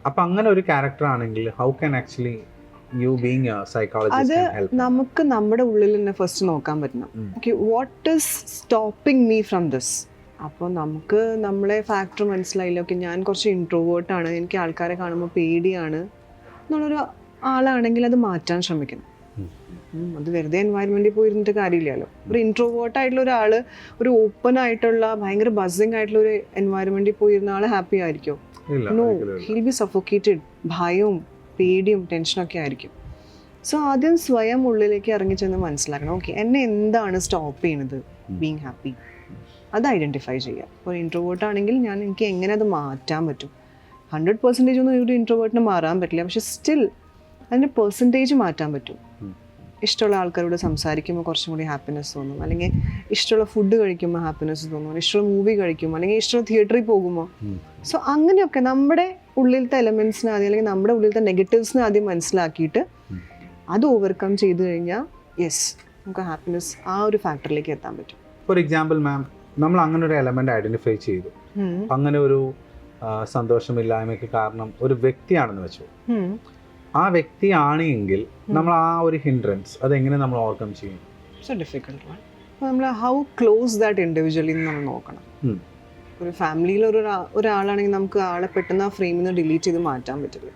അപ്പോൾ അങ്ങനെ ഒരു character ആണെങ്കിൽ how can actually you being a psychologist can help? നമുക്ക് നമ്മുടെ ഉള്ളിൽ തന്നെ first നോക്കാൻ പറ്റണം. Okay, what is stopping me from this? അപ്പോൾ നമുക്ക് നമ്മളെ ഫാക്ടർ മനസ്സിലായില്ല. ഓക്കെ, ഞാൻ കുറച്ച് ഇൻട്രോവേർട്ടാണ്, എനിക്ക് ആൾക്കാരെ കാണുമ്പോൾ പേടിയാണ് എന്നുള്ളൊരു ആളാണെങ്കിൽ അത് മാറ്റാൻ ശ്രമിക്കണം. അത് വെറുതെ എൻവയൺമെന്റിൽ പോയിരുന്നിട്ട് കാര്യമില്ലല്ലോ. ഒരു ഇൻട്രോവേർട്ട് ആയിട്ടുള്ള ഒരാൾ ഒരു ഓപ്പൺ ആയിട്ടുള്ള ഭയങ്കര ബസ്സിങ് ആയിട്ടുള്ള ഒരു എൻവയൺമെന്റിൽ പോയിരുന്ന ആൾ ഹാപ്പി ആയിരിക്കും? No, he'll be suffocated. ഭയവും പേടിയും ടെൻഷനൊക്കെ ആയിരിക്കും. സോ ആദ്യം സ്വയം ഉള്ളിലേക്ക് ഇറങ്ങി ചെന്ന് മനസ്സിലാക്കണം, ഓക്കെ എന്നെ എന്താണ് സ്റ്റോപ്പ് ചെയ്യുന്നത് ബീങ് ഹാപ്പി, അത് ഐഡൻറ്റിഫൈ ചെയ്യുക. ഒരു ഇൻട്രോവേർട്ട് ആണെങ്കിൽ എനിക്ക് എങ്ങനെ അത് മാറ്റാൻ പറ്റും? 100% ഒന്നും ഒരു ഇൻട്രോവേർട്ടിന് മാറാൻ പറ്റില്ല, പക്ഷെ സ്റ്റിൽ അതിൻ്റെ പെർസെൻറ്റേജ് മാറ്റാൻ പറ്റും. ഇഷ്ടമുള്ള ആൾക്കാരോട് സംസാരിക്കുമ്പോൾ കുറച്ചും കൂടി ഹാപ്പിനെസ് തോന്നും, അല്ലെങ്കിൽ ഇഷ്ടമുള്ള ഫുഡ് കഴിക്കുമ്പോൾ ഹാപ്പിനെസ് തോന്നും, ഇഷ്ടമുള്ള മൂവി കഴിക്കുമ്പോൾ, അല്ലെങ്കിൽ ഇഷ്ടമുള്ള തിയേറ്ററിൽ പോകുമ്പോൾ. സോ അങ്ങനെയൊക്കെ നമ്മുടെ ഉള്ളിലത്തെ എലമെൻറ്റ്സിനെ ആദ്യം, അല്ലെങ്കിൽ നമ്മുടെ ഉള്ളിലത്തെ നെഗറ്റീവ്സിനെ ആദ്യം മനസ്സിലാക്കിയിട്ട് അത് ഓവർകം ചെയ്ത് കഴിഞ്ഞാൽ യെസ്, നമുക്ക് ഹാപ്പിനെസ് ആ ഒരു ഫാക്ടറിലേക്ക് എത്താൻ പറ്റും. ഫോർ എക്സാമ്പിൾ മാം, നമ്മൾ അങ്ങനെ ഒരു എലമെന്റ് ഐഡന്റിഫൈ ചെയ്തു, അങ്ങനെ ഒരു സന്തോഷമില്ലായ്മയ്ക്ക് കാരണം ഒരു വ്യക്തിയാണെന്ന് വെച്ചു. ആ വ്യക്തിയാണ് എങ്കിൽ നമ്മൾ ആ ഒരു ഹിൻഡ്രൻസ് അതെങ്ങനെ നമ്മൾ ഓവർകം ചെയ്യും? It's A difficult one. നമ്മൾ ഹൗ ക്ലോസ് ദാറ്റ് ഇൻഡിവിജ്വലി നമ്മൾ നോക്കണം. ഒരു ഫാമിലിയിൽ ഒരാളാണെങ്കിൽ നമുക്ക് ആളെ പെട്ടെന്ന് ആ ഫ്രെയിമിൽ നിന്ന് ഡിലീറ്റ് ചെയ്ത് മാറ്റാൻ പറ്റില്ല.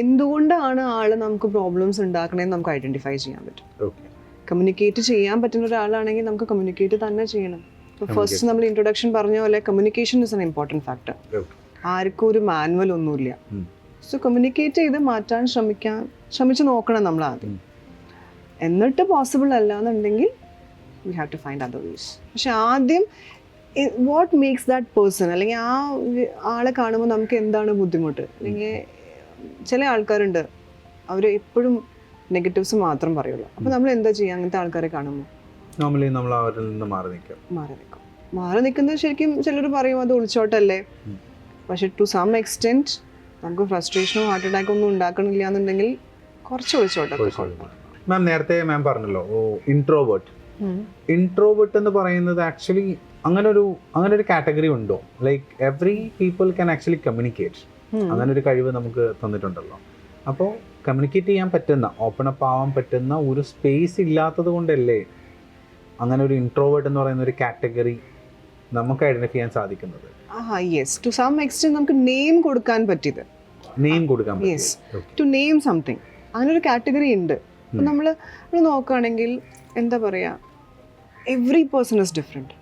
എന്തുകൊണ്ടാണ് ആള് നമുക്ക് പ്രോബ്ലംസ് ഉണ്ടാക്കണേന്ന് നമുക്ക് ഐഡന്റിഫൈ ചെയ്യാൻ പറ്റും. കമ്മ്യൂണിക്കേറ്റ് ചെയ്യാൻ പറ്റുന്ന ഒരാളാണെങ്കിൽ നമുക്ക് കമ്മ്യൂണിക്കേറ്റ് തന്നെ ചെയ്യണം. ഫസ്റ്റ് നമ്മൾ ഇൻട്രൊഡക്ഷൻ പറഞ്ഞ പോലെ communication is an important factor. ആർക്കും ഒരു മാനുവൽ ഒന്നുമില്ല. സോ കമ്മ്യൂണിക്കേറ്റ് ചെയ്ത് മാറ്റാൻ ശ്രമിച്ച് നോക്കണം നമ്മൾ ആദ്യം. എന്നിട്ട് പോസിബിൾ അല്ല എന്നുണ്ടെങ്കിൽ we have to find other ways. പക്ഷെ ആദ്യം വാട്ട് മേക്സ് ദാറ്റ് പേഴ്സൺ, അല്ലെങ്കിൽ ആ ആളെ കാണുമ്പോൾ നമുക്ക് എന്താണ് ബുദ്ധിമുട്ട്. അല്ലെങ്കിൽ ചില ആൾക്കാരുണ്ട് അവർ എപ്പോഴും നെഗറ്റീവ്സ് മാത്രം പറയുള്ളൂ. അപ്പോൾ നമ്മൾ എന്താ ചെയ്യുക അങ്ങനത്തെ ആൾക്കാരെ കാണുമ്പോൾ? നോർമലി നമ്മൾ അവരിൽ നിന്ന് മാറി നിൽക്കുന്നത് ശരിക്കും ചിലർ പറയും അത് ഒളിച്ചോട്ടല്ലേ. പക്ഷെ ടു സം എക്സ്റ്റെൻറ്റ് നമുക്ക് ഫ്രസ്ട്രേഷനോ ഹാർട്ട് അറ്റാക്കോ ഒന്നും ഉണ്ടാക്കണില്ല എന്നുണ്ടെങ്കിൽ കുറച്ച് ഒളിച്ചോട്ടെ. മാം നേരത്തെ മാം പറഞ്ഞല്ലോ ഇൻട്രോവേർട്ട് എന്ന് പറയുന്നത് ആക്ച്വലി അങ്ങനെ ഒരു കാറ്റഗറി ഉണ്ടോ? Like every people can actually communicate, അങ്ങനെ ഒരു കഴിവ് നമുക്ക് തന്നിട്ടുണ്ടല്ലോ. അപ്പോൾ കമ്മ്യൂണിക്കേറ്റ് ചെയ്യാൻ പറ്റുന്ന, ഓപ്പൺ അപ്പ് ആവാൻ പറ്റുന്ന ഒരു സ്പേസ് ഇല്ലാത്തത് കൊണ്ടല്ലേ അങ്ങനെ ഒരു ഇൻട്രോവേർട്ട് എന്ന് പറയുന്ന ഒരു കാറ്റഗറി നമുക്ക് ഐഡന്റിഫൈ ചെയ്യാൻ സാധിക്കുന്നത്? യെസ്, ടു സം എക്സ്റ്റെന്റ് നമുക്ക് നെയിം കൊടുക്കാൻ പറ്റിയത്. യെസ്, ടു നെയിം സംതിങ്, അങ്ങനെ ഒരു കാറ്റഗറി ഉണ്ട്. അപ്പം നമ്മൾ നോക്കുകയാണെങ്കിൽ എന്താ പറയുക, every person is different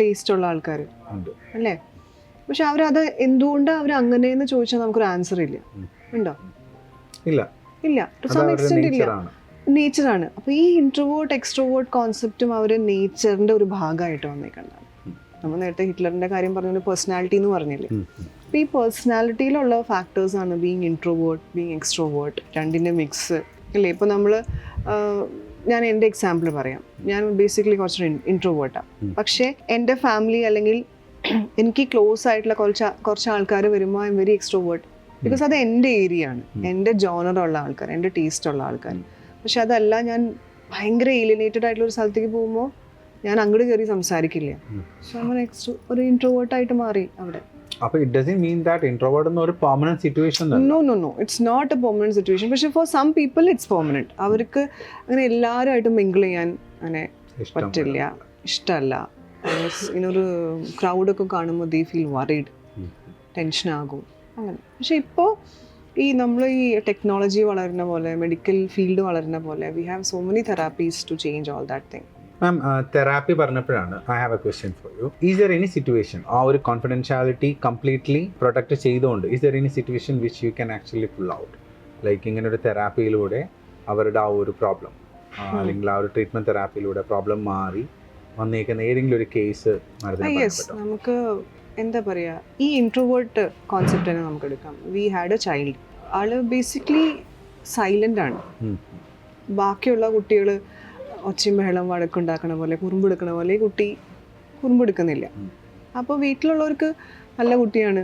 taste ഉള്ള ആൾക്കാർ അല്ലേ. പക്ഷെ അവരത് എന്തുകൊണ്ടാണ് അവർ അങ്ങനെയെന്ന് ചോദിച്ചാൽ നമുക്കൊരു ആൻസർ ഇല്ല. ഉണ്ടോ? ഇല്ല, ടു സം എക്സ്റ്റെന്റ് ഇല്ല. നേച്ചറാണ്. അപ്പോൾ ഈ ഇൻട്രോവേർട്ട് എക്സ്ട്രോവേർട്ട് കോൺസെപ്റ്റും അവർ നേച്ചറിൻ്റെ ഒരു ഭാഗമായിട്ട് വന്നേക്കണ്ടാണ്. നമ്മൾ നേരത്തെ ഹിറ്റ്ലറിൻ്റെ കാര്യം പറഞ്ഞ പേഴ്സണാലിറ്റി എന്ന് പറഞ്ഞില്ലേ. അപ്പോൾ ഈ പേഴ്സണാലിറ്റിയിലുള്ള ഫാക്ടേഴ്സാണ് ബീങ് ഇൻട്രോവേർട്ട്, ബീങ് എക്സ്ട്രോവേർട്ട്, രണ്ടിൻ്റെ മിക്സ് അല്ലേ. ഇപ്പോൾ നമ്മൾ ഞാൻ എൻ്റെ എക്സാമ്പിൾ പറയാം. ഞാൻ ബേസിക്കലി കുറച്ച് ഇൻട്രോവേർട്ടാണ്. പക്ഷേ എൻ്റെ ഫാമിലി അല്ലെങ്കിൽ എനിക്ക് ക്ലോസ് ആയിട്ടുള്ള കുറച്ച് ആൾക്കാർ വരുമ്പോൾ I am very extrovert. Because അത് എൻ്റെ ഏരിയ ആണ്, എൻ്റെ ജോണറുള്ള ആൾക്കാർ, എൻ്റെ ടേസ്റ്റ് ഉള്ള ആൾക്കാർ. പക്ഷെ അതല്ല, ഞാൻ ഭയങ്കര ഏലിയനേറ്റഡ് ആയിട്ടുള്ള ഒരു സ്ഥലത്തേക്ക് പോകുമ്പോൾ ഞാൻ അങ്ങോട്ട് കയറി സംസാരിക്കില്ല. സോ അങ്ങനെ ഒരു ഇൻട്രോവേർട്ടായിട്ട് മാറി അവിടെ. അപ്പോൾ it doesn't mean that introvert എന്ന ഒരു പെർമനന്റ് സിറ്റുവേഷൻ അല്ല. No, it's not a permanent situation. പക്ഷെ for some people it's permanent. അവർക്ക് അങ്ങനെ എല്ലാവരുമായിട്ടും മിങ്കിൾ ചെയ്യാൻ അങ്ങനെ പറ്റില്ല, ഇഷ്ടമല്ല. ഇങ്ങനൊരു ക്രൗഡൊക്കെ കാണുമ്പോൾ ദേ ഫീൽ വറീഡ്, ടെൻഷനാകും അങ്ങനെ. പക്ഷെ ഇപ്പോൾ നമ്മൾ ഈ ടെക്നോളജി വളരുന്ന പോലെ, മെഡിക്കൽ ഫീൽഡ് വളരുന്ന പോലെ, we have so many therapies to change all that thing. Ma'am therapy പറഞ്ഞപ്പോഴാണ് I have a question for you. Is there any situation, ആ ഒരു കോൺഫിഡൻഷ്യാലിറ്റി കംപ്ലീറ്റ്ലി പ്രൊട്ടക്ട് ചെയ്തുകൊണ്ട്, is there any situation which you can actually pull out? Like ഇങ്ങനെ ഒരു തെറാപ്പിയിലൂടെ അവരുടെ ആ ഒരു problem അല്ലെങ്കിൽ ആ ഒരു ട്രീറ്റ്മെന്റ് തെറാപ്പിയിലൂടെ പ്രോബ്ലം മാറി വന്നേക്കുന്ന ഏതെങ്കിലും ഒരു കേസ്? നമുക്ക് എന്താ പറയുക, ഈ ഇൻട്രോവേർട്ട് കോൺസെപ്റ്റ് തന്നെ നമുക്ക് എടുക്കാം. We had A child. ആള് ബേസിക്കലി സൈലൻ്റ് ആണ്. ബാക്കിയുള്ള കുട്ടികൾ ഒച്ചയും ബഹളം വഴക്കുണ്ടാക്കണ പോലെ കുറുമ്പെടുക്കണ പോലെ ഈ കുട്ടി കുറുമ്പെടുക്കുന്നില്ല. അപ്പോൾ വീട്ടിലുള്ളവർക്ക് നല്ല കുട്ടിയാണ്.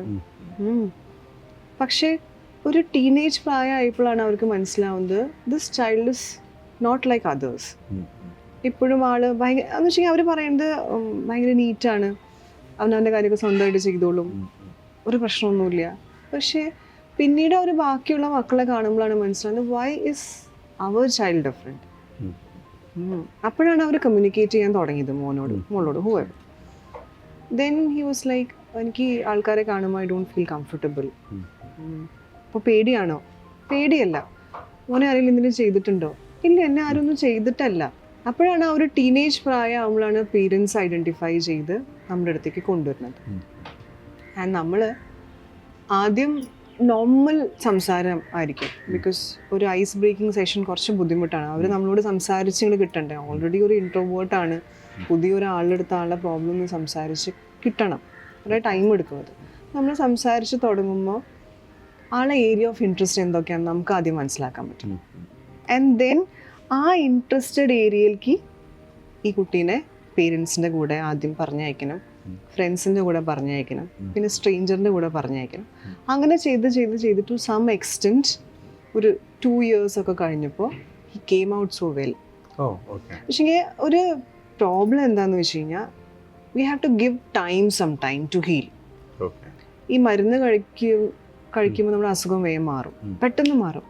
പക്ഷേ ഒരു ടീനേജ് പ്രായമായപ്പോഴാണ് അവർക്ക് മനസ്സിലാവുന്നത് this child is not like others. ഇപ്പോഴും ആള് ഭയങ്കര എന്ന് വെച്ചാൽ അവർ പറയുന്നത് ഭയങ്കര നീറ്റാണ്, അവനവൻ്റെ കാര്യമൊക്കെ സ്വന്തമായിട്ട് ചെയ്തോളും, ഒരു പ്രശ്നമൊന്നുമില്ല. പക്ഷേ പിന്നീട് അവർ ബാക്കിയുള്ള മക്കളെ കാണുമ്പോഴാണ് മനസ്സിലാവുന്നത് വൈ ഇസ് അവർ ചൈൽഡ് ഡിഫറെൻറ്റ്. അപ്പോഴാണ് അവർ കമ്മ്യൂണിക്കേറ്റ് ചെയ്യാൻ തുടങ്ങിയത് മോളോട് ഹൂവർ. ദെൻ ഹി വാസ് ലൈക്ക് എനിക്ക് ആൾക്കാരെ കാണുമ്പോൾ ഐ ഡോണ്ട് ഫീൽ കംഫർട്ടബിൾ. അപ്പോൾ പേടിയാണോ? പേടിയല്ല. മോനെ ആരെങ്കിലും എന്തെങ്കിലും ചെയ്തിട്ടുണ്ടോ? ഇല്ല, എന്നെ ആരും ഒന്നും ചെയ്തിട്ടല്ല. അപ്പോഴാണ് ആ ഒരു ടീനേജ് പ്രായമാകുമ്പോഴാണ് പേരൻസ് ഐഡൻറ്റിഫൈ ചെയ്ത് നമ്മുടെ അടുത്തേക്ക് കൊണ്ടുവരുന്നത്. ആൻഡ് നമ്മൾ ആദ്യം നോർമൽ സംസാരം ആയിരിക്കും. ബിക്കോസ് ഒരു ഐസ് ബ്രേക്കിംഗ് സെഷൻ കുറച്ച് ബുദ്ധിമുട്ടാണ്. അവർ നമ്മളോട് സംസാരിച്ച് കിട്ടണ്ടേ. ഓൾറെഡി ഒരു ഇൻട്രോവേർട്ടാണ്, പുതിയൊരാളുടെ അടുത്ത് ആളുടെ പ്രോബ്ലം സംസാരിച്ച് കിട്ടണം. കുറേ ടൈം എടുക്കും അത്. നമ്മൾ സംസാരിച്ച് തുടങ്ങുമ്പോൾ ആളെ ഏരിയ ഓഫ് ഇൻട്രസ്റ്റ് എന്തൊക്കെയാണെന്ന് നമുക്ക് ആദ്യം മനസ്സിലാക്കാൻ പറ്റും. ആൻഡ് ദെൻ ആ ഇൻട്രസ്റ്റഡ് ഏരിയയിലേക്ക് ഈ കുട്ടീനെ പേരൻസിൻ്റെ കൂടെ ആദ്യം പറഞ്ഞയക്കണം, ഫ്രണ്ട്സിൻ്റെ കൂടെ പറഞ്ഞയക്കണം, പിന്നെ സ്ട്രേഞ്ചറിൻ്റെ കൂടെ പറഞ്ഞയക്കണം. അങ്ങനെ ചെയ്ത് ടു സം എക്സ്റ്റെൻറ്റ് ഒരു 2 years ഒക്കെ കഴിഞ്ഞപ്പോൾ he came out so well. പക്ഷേ ഒരു പ്രോബ്ലം എന്താണെന്ന് വെച്ച് കഴിഞ്ഞാൽ we have to give some time to heal. ഈ മരുന്ന് കഴിക്കുമ്പോൾ നമ്മുടെ അസുഖം വേഗം മാറും, പെട്ടെന്ന് മാറും.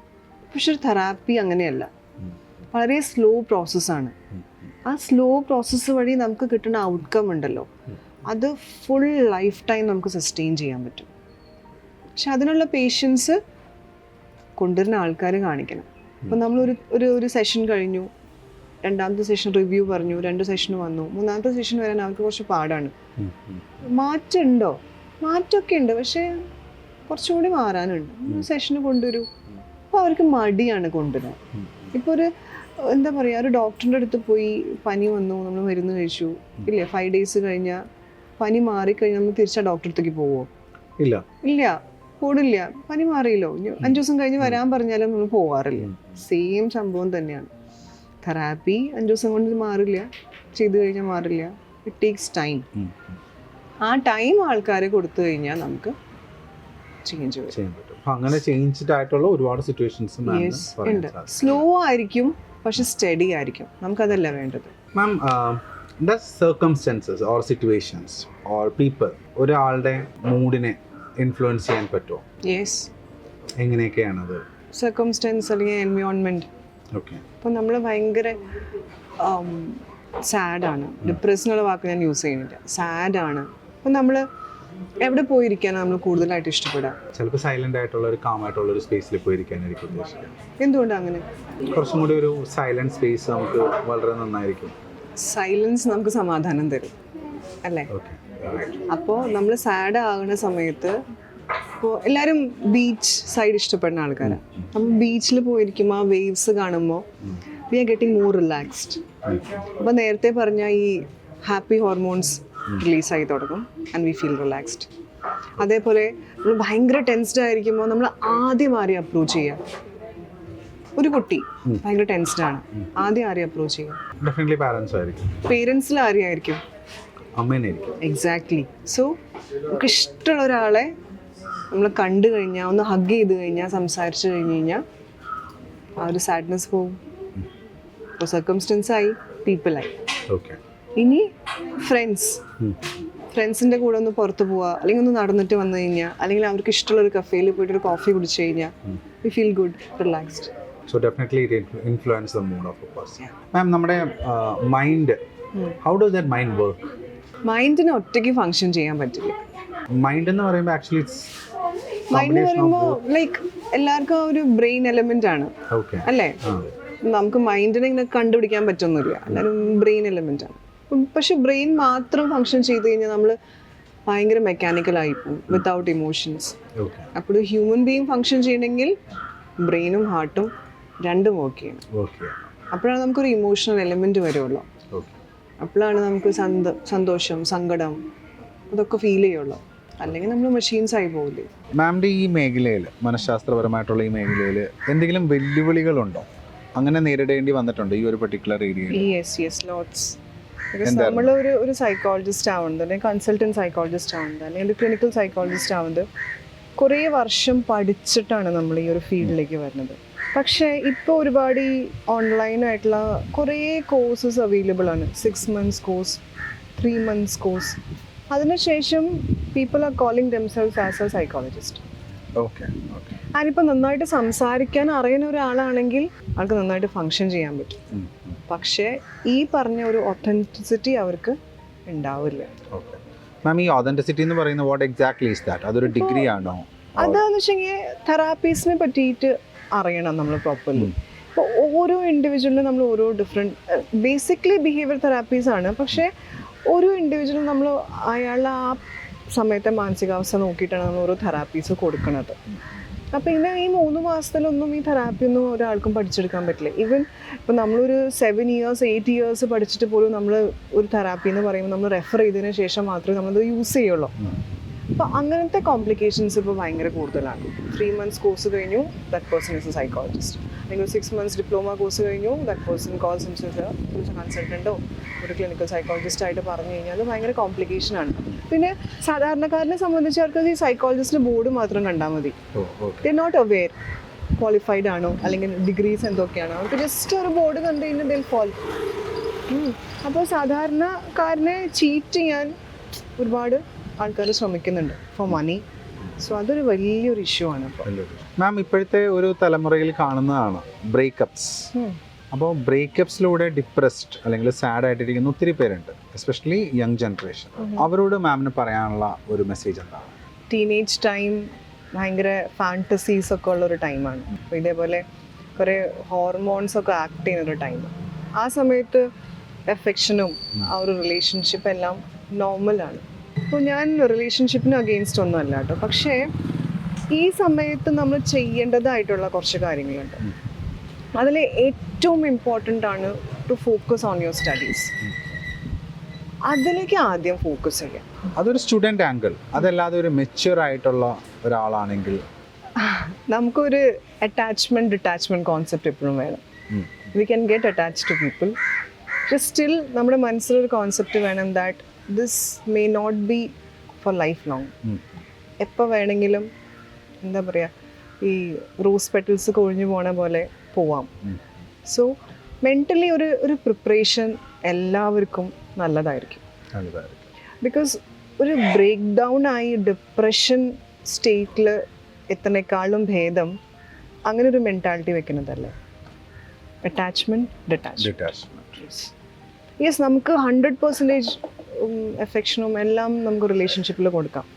പക്ഷെ ഒരു തെറാപ്പി അങ്ങനെയല്ല, വളരെ സ്ലോ പ്രോസസ്സാണ്. ആ സ്ലോ പ്രോസസ്സ് വഴി നമുക്ക് കിട്ടുന്ന ഔട്ട്കം ഉണ്ടല്ലോ, അത് ഫുൾ ലൈഫ് ടൈം നമുക്ക് സസ്റ്റെയിൻ ചെയ്യാൻ പറ്റും. പക്ഷെ അതിനുള്ള പേഷ്യൻസ് കൊണ്ടുവരുന്ന ആൾക്കാർ കാണിക്കണം. ഇപ്പം നമ്മളൊരു ഒരു സെഷൻ കഴിഞ്ഞു, രണ്ടാമത്തെ സെഷൻ റിവ്യൂ പറഞ്ഞു, 2 സെഷൻ വന്നു, 3ാമത്തെ സെഷൻ വരാൻ അവർക്ക് കുറച്ച് പാടാണ്. മാറ്റമുണ്ടോ? മാറ്റമൊക്കെ ഉണ്ട്, പക്ഷേ കുറച്ചുകൂടി മാറാനുണ്ട്. സെഷന് കൊണ്ടുവരൂ. അപ്പോൾ അവർക്ക് മടിയാണ് കൊണ്ടുവരാൻ. ഇപ്പോൾ ഒരു എന്താ പറയുക, ഒരു ഡോക്ടറിൻ്റെ അടുത്ത് പോയി പനി വന്നു, നമ്മൾ മരുന്ന് കഴിച്ചു, ഇല്ലേ 5 days കഴിഞ്ഞാൽ പനി മാറിക്കഴിഞ്ഞാൽ നമ്മൾ തിരിച്ചാ ഡോക്ടറെ അടുത്തേക്ക് പോവോ? ഇല്ല, കൂടില്ല. പനി മാറിയല്ലോ, 5 ദിവസം കഴിഞ്ഞ് വരാൻ പറഞ്ഞാലും നമ്മൾ പോവാറില്ല. സെയിം സംഭവം തന്നെയാണ്. തെറാപ്പി 5 ദിവസം കൊണ്ട് മാറില്ല, ചെയ്ത് കഴിഞ്ഞാൽ മാറില്ല. It takes time. ആ ടൈം ആൾക്കാരെ കൊടുത്തു കഴിഞ്ഞാൽ നമുക്ക് ചേഞ്ച് വരും. അങ്ങനെ ചേഞ്ച്ഡ് ആയിട്ടുള്ള ഒരുപാട് സിറ്റുവേഷൻസ് ഉണ്ട്. സ്ലോ ആയിരിക്കും, പക്ഷെ സ്റ്റഡി ആയിരിക്കും. നമുക്കതല്ല വേണ്ടത്. Ma'am, circumstances or situations or people ഒരാളുടെ മൂഡിനെ ഇൻഫ്ലുവൻസ് ചെയ്യാൻ പറ്റുമോ? യെസ്. എങ്ങനെയൊക്കെയാണത്? സർക്കംസ്റ്റൻസ് അല്ലെങ്കിൽ എൻവയോൺമെൻറ്റ്. ഓക്കെ. അപ്പോൾ നമ്മൾ ഭയങ്കര സാഡാണ്, ഡിപ്രഷൻ എന്നുള്ള വാക്ക് ഞാൻ യൂസ് ചെയ്യുന്നില്ല, സാഡാണ്. അപ്പം നമ്മൾ എവിടെ പോയിരിക്കാനാണ് നമ്മൾ കൂടുതലായിട്ട് ഇഷ്ടപ്പെടുക? ചിലപ്പോൾ സൈലന്റ് ആയിട്ടുള്ള ഒരു കാം ആയിട്ടുള്ള ഒരു സ്പേസിൽ പോയിരിക്കാനായിരിക്കും ഉദ്ദേശിക്കുന്നത്. എന്തുകൊണ്ടാണ് അങ്ങനെ? കുറച്ചും കൂടി ഒരു സൈലന്റ് സ്പേസ് നമുക്ക് വളരെ നന്നായിരിക്കും. സൈലൻസ് നമുക്ക് സമാധാനം തരും, അല്ലേ? അപ്പോൾ നമ്മൾ സാഡ് ആകുന്ന സമയത്ത്, ഇപ്പോൾ എല്ലാവരും ബീച്ച് സൈഡ് ഇഷ്ടപ്പെടുന്ന ആൾക്കാരാണ്. നമ്മൾ ബീച്ചിൽ പോയിരിക്കുമ്പോൾ ആ വേവ്സ് കാണുമ്പോൾ we are getting more relaxed. അപ്പോൾ നേരത്തെ പറഞ്ഞ ഈ ഹാപ്പി ഹോർമോൺസ് റിലീസായി തുടങ്ങും ആൻഡ് വി ഫീൽ റിലാക്സ്ഡ്. അതേപോലെ നമ്മൾ ഭയങ്കര ടെൻസ്ഡ് ആയിരിക്കുമ്പോൾ നമ്മൾ ആദ്യം ആരെയും അപ്രോച്ച് ചെയ്യുക? ഒരു കുട്ടി ഭയങ്കര ടെൻസ്ഡ് ആണ്, ആദ്യം ആരെയും അപ്രോച്ച് ചെയ്യുക? ഡെഫിനറ്റ്ലി പാരൻസ് ആയിരിക്കും. പേരൻസിൽ ആരെയായിരിക്കും? അമ്മേനായിരിക്കും. എക്സാക്ട്ലി. സോ നമുക്ക് ഇഷ്ടമുള്ള ഒരാളെ നമ്മൾ കണ്ടു കഴിഞ്ഞാൽ, ഒന്ന് ഹഗ് ചെയ്ത് കഴിഞ്ഞാൽ, സംസാരിച്ച് കഴിഞ്ഞ് കഴിഞ്ഞാൽ ആ ഒരു സാഡ്നെസ് പോകും. ഇപ്പോൾ സർക്കംസ്റ്റൻസ് ആയി, പീപ്പിളായി. ഓക്കെ. ഇനി ഫ്രണ്ട്സിൻ്റെ കൂടെ ഒന്ന് പുറത്ത് പോവുക, അല്ലെങ്കിൽ ഒന്ന് നടന്നിട്ട് വന്നു കഴിഞ്ഞാൽ, അല്ലെങ്കിൽ അവർക്ക് ഇഷ്ടമുള്ള ഒരു കഫേയിൽ പോയിട്ട് ഒരു കോഫി കുടിച്ചു കഴിഞ്ഞാൽ we feel good, relaxed. So definitely it influence the mood of a person. Ma'am, നമ്മുടെ mind, how does that mind work? മൈൻഡിന് ഒറ്റയ്ക്ക് ഫങ്ഷൻ ചെയ്യാൻ പറ്റില്ല. മൈൻഡ് എന്ന് പറയുമ്പോൾ ആക്ച്വലി മൈൻഡ് എന്ന് പറയുമ്പോൾ ലൈക്ക് എല്ലാവർക്കും ഒരു ബ്രെയിൻ എലമെന്റ് ആണ്, അല്ലേ? നമുക്ക് മൈൻഡിനെ ഇങ്ങനെ കണ്ടുപിടിക്കാൻ പറ്റൊന്നുമില്ല, എല്ലാവരും ബ്രെയിൻ എലമെന്റ് ആണ്. പക്ഷെ ബ്രെയിൻ മാത്രം ഫങ്ഷൻ ചെയ്ത് കഴിഞ്ഞാൽ നമ്മൾ ഭയങ്കര മെക്കാനിക്കൽ ആയിപ്പോവും, വിത്തൗട്ട് ഇമോഷൻസ്. അപ്പോൾ ഹ്യൂമൻ ബീയിങ് ഫങ്ഷൻ ചെയ്യണമെങ്കിൽ ബ്രെയിനും ഹാർട്ടും രണ്ടും വർക്ക് ചെയ്യണം. അപ്പോഴാണ് നമുക്കൊരു ഇമോഷണൽ എലമെന്റ് വരുള്ളൂ. അപ്പോഴാണ് നമുക്ക് സന്തോഷം, സങ്കടം അതൊക്കെ ഫീൽ ചെയ്യുള്ളൂ. അല്ലെങ്കിൽ നമ്മൾ മെഷീൻസ് ആയി പോകില്ലേ? മാമിൻ്റെ ഈ മേഖലയിൽ, മനഃശാസ്ത്രപരമായിട്ടുള്ള ഈ മേഖലയിൽ എന്തെങ്കിലും വെല്ലുവിളികളുണ്ടോ? അങ്ങനെ നേരിടേണ്ടി വന്നിട്ടുണ്ട് ഈ ഒരു പെർട്ടിക്കുലർ ഏരിയയിൽ? Yes lots. ബിക്കോസ് നമ്മളൊരു ഒരു സൈക്കോളജിസ്റ്റ് ആവുന്നത്, അല്ലെങ്കിൽ കൺസൾട്ടൻറ്റ് സൈക്കോളജിസ്റ്റ് ആവുന്നത്, അല്ലെങ്കിൽ ഒരു ക്ലിനിക്കൽ സൈക്കോളജിസ്റ്റ് ആവുന്നത് കുറേ വർഷം പഠിച്ചിട്ടാണ് നമ്മൾ ഈ ഒരു ഫീൽഡിലേക്ക് വരുന്നത്. പക്ഷേ ഇപ്പോൾ ഒരുപാട് ഈ ഓൺലൈനായിട്ടുള്ള കുറേ കോഴ്സസ് അവൈലബിൾ ആണ്. 6 months കോഴ്സ്, 3 months കോഴ്സ്. അതിനുശേഷം people are calling themselves as A psychologist. Okay okay. ഞാനിപ്പോൾ നന്നായിട്ട് സംസാരിക്കാൻ അറിയുന്ന ഒരാളാണെങ്കിൽ ആൾക്ക് നന്നായിട്ട് ഫങ്ഷൻ ചെയ്യാൻ പറ്റും. പക്ഷേ ഈ പറഞ്ഞ ഒരു ഒത്തൻറ്റിസിറ്റി അവർക്ക് ഉണ്ടാവില്ല. ഓക്കെ മാം, ഈ ഒതൻറ്റിസിറ്റി എന്ന് പറയുന്നത് വാട്ട് എക്സാക്ട്ലി ഈസ് ദാറ്റ്? അതൊരു ഡിഗ്രി ആണോ? അതാന്ന് വെച്ചെങ്കിൽ തെറാപ്പീസിനെ പറ്റിയിട്ട് അറിയണം നമ്മൾ പ്രോപ്പർലി. ഇപ്പോൾ ഓരോ ഇൻഡിവിജ്വലിനും നമ്മൾ ഓരോ ഡിഫറെൻറ്റ് ബേസിക്കലി ബിഹേവിയർ തെറാപ്പീസ് ആണ്. പക്ഷേ ഓരോ ഇൻഡിവിജ്വലും നമ്മൾ അയാളുടെ ആ സമയത്തെ മാനസികാവസ്ഥ നോക്കിയിട്ടാണ് നമ്മൾ ഓരോ തെറാപ്പീസ് കൊടുക്കുന്നത്. അപ്പോൾ ഇങ്ങനെ ഈ 3 മാസത്തിലൊന്നും ഈ തെറാപ്പി ഒന്നും ഒരാൾക്കും പഠിച്ചെടുക്കാൻ പറ്റില്ല. ഈവൻ ഇപ്പോൾ നമ്മളൊരു 7 years 8 years പഠിച്ചിട്ട് പോലും നമ്മൾ ഒരു തെറാപ്പി എന്ന് പറയുമ്പോൾ നമ്മൾ റെഫർ ചെയ്തതിന് ശേഷം മാത്രമേ നമ്മളത് യൂസ് ചെയ്യുള്ളൂ. അപ്പോൾ അങ്ങനത്തെ കോംപ്ലിക്കേഷൻസ് ഇപ്പോൾ ഭയങ്കര കൂടുതലാണ്. 3 months കോഴ്സ് കഴിഞ്ഞു, that person is A psychologist. അല്ലെങ്കിൽ 6 months ഡിപ്ലോമ കോഴ്സ് കഴിഞ്ഞു, ദാറ്റ് പേഴ്സൺ കോൾസ് ഹിംസെൽഫ് ഒരു കൺസൾട്ടൻറ്റോ ഒരു ക്ലിനിക്കൽ സൈക്കോളജിസ്റ്റ് ആയിട്ട് പറഞ്ഞു കഴിഞ്ഞാൽ അത് ഭയങ്കര കോംപ്ലിക്കേഷനാണ്. പിന്നെ സാധാരണക്കാരനെ സംബന്ധിച്ച് അവർക്ക് ഈ സൈക്കോളജിസ്റ്റിൻ്റെ ബോർഡ് മാത്രം കണ്ടാൽ മതി. They are not aware qualified ആണോ അല്ലെങ്കിൽ ഡിഗ്രീസ് എന്തൊക്കെയാണോ, അവർക്ക് ജസ്റ്റ് ഒരു ബോർഡ് കണ്ടു കഴിഞ്ഞാൽ ദിൽ ഫോൾ. അപ്പോൾ സാധാരണക്കാരനെ ചീറ്റ് ചെയ്യാൻ ഒരുപാട് ആൾക്കാർ ശ്രമിക്കുന്നുണ്ട് ഫോർ മണി. സോ അതൊരു വലിയൊരു ഇഷ്യൂ ആണ് ഇപ്പോൾ. മാം, ഇപ്പോഴത്തെ ഒരു തലമുറയിൽ കാണുന്നതാണ് ബ്രേക്കപ്സ്. അപ്പോൾ ബ്രേക്കപ്സിലൂടെ ഡിപ്രസ്ഡ് അല്ലെങ്കിൽ സാഡ് ആയിട്ടിരിക്കുന്ന ഒത്തിരി പേരുണ്ട്, എസ്പെഷ്യലി യങ് ജനറേഷൻ. അവരോട് മാമിന് പറയാനുള്ള ഒരു മെസ്സേജ് എന്താണ്? ടീനേജ് ടൈം ഭയങ്കര ഫാൻറ്റസീസ് ഒക്കെ ഉള്ളൊരു ടൈമാണ്. അപ്പോൾ ഇതേപോലെ കുറേ ഹോർമോൺസ് ഒക്കെ ആക്ട് ചെയ്യുന്നൊരു ടൈം. ആ സമയത്ത് എഫെക്ഷനും ആ ഒരു റിലേഷൻഷിപ്പ് എല്ലാം നോർമലാണ്. അപ്പോൾ ഞാൻ റിലേഷൻഷിപ്പിന് അഗെയിൻസ്റ്റ് ഒന്നും അല്ല കേട്ടോ. പക്ഷേ ഈ സമയത്ത് നമ്മൾ ചെയ്യേണ്ടതായിട്ടുള്ള കുറച്ച് കാര്യങ്ങളുണ്ട്. അതിൽ ഏറ്റവും ഇമ്പോർട്ടൻ്റ് ആണ് to focus on your studies. അതിലേക്ക് ആദ്യം ഫോക്കസ് ചെയ്യാം. അതൊരു സ്റ്റുഡൻറ് ആംഗിൾ, അതല്ലാതെ ഒരു മെച്യൂർ ആയിട്ടുള്ള ഒരാളാണെങ്കിൽ നമുക്കൊരു അറ്റാച്ച്മെൻറ്റ് ഡിറ്റാച്ച്മെൻറ്റ് കോൺസെപ്റ്റ് എപ്പോഴും വേണം. We can get attached to people. പക്ഷെ സ്റ്റിൽ നമ്മുടെ മനസ്സിലൊരു കോൺസെപ്റ്റ് വേണം that this may not be for life long. എപ്പോൾ വേണമെങ്കിലും എന്താ പറയുക, ഈ റോസ് പെറ്റൽസ് കൊഴിഞ്ഞു പോണ പോലെ പോവാം. സോ മെൻ്റലി ഒരു പ്രിപ്പറേഷൻ എല്ലാവർക്കും നല്ലതായിരിക്കും. ബിക്കോസ് ഒരു ബ്രേക്ക് ഡൗൺ ആയി ഡിപ്രഷൻ സ്റ്റേറ്റിൽ എത്തുന്നേക്കാളും ഭേദം അങ്ങനെ ഒരു മെൻറ്റാലിറ്റി വെക്കുന്നതല്ലേ. Attachment detachment. യെസ്, നമുക്ക് 100% എഫെക്ഷനും എല്ലാം നമുക്ക് റിലേഷൻഷിപ്പിൽ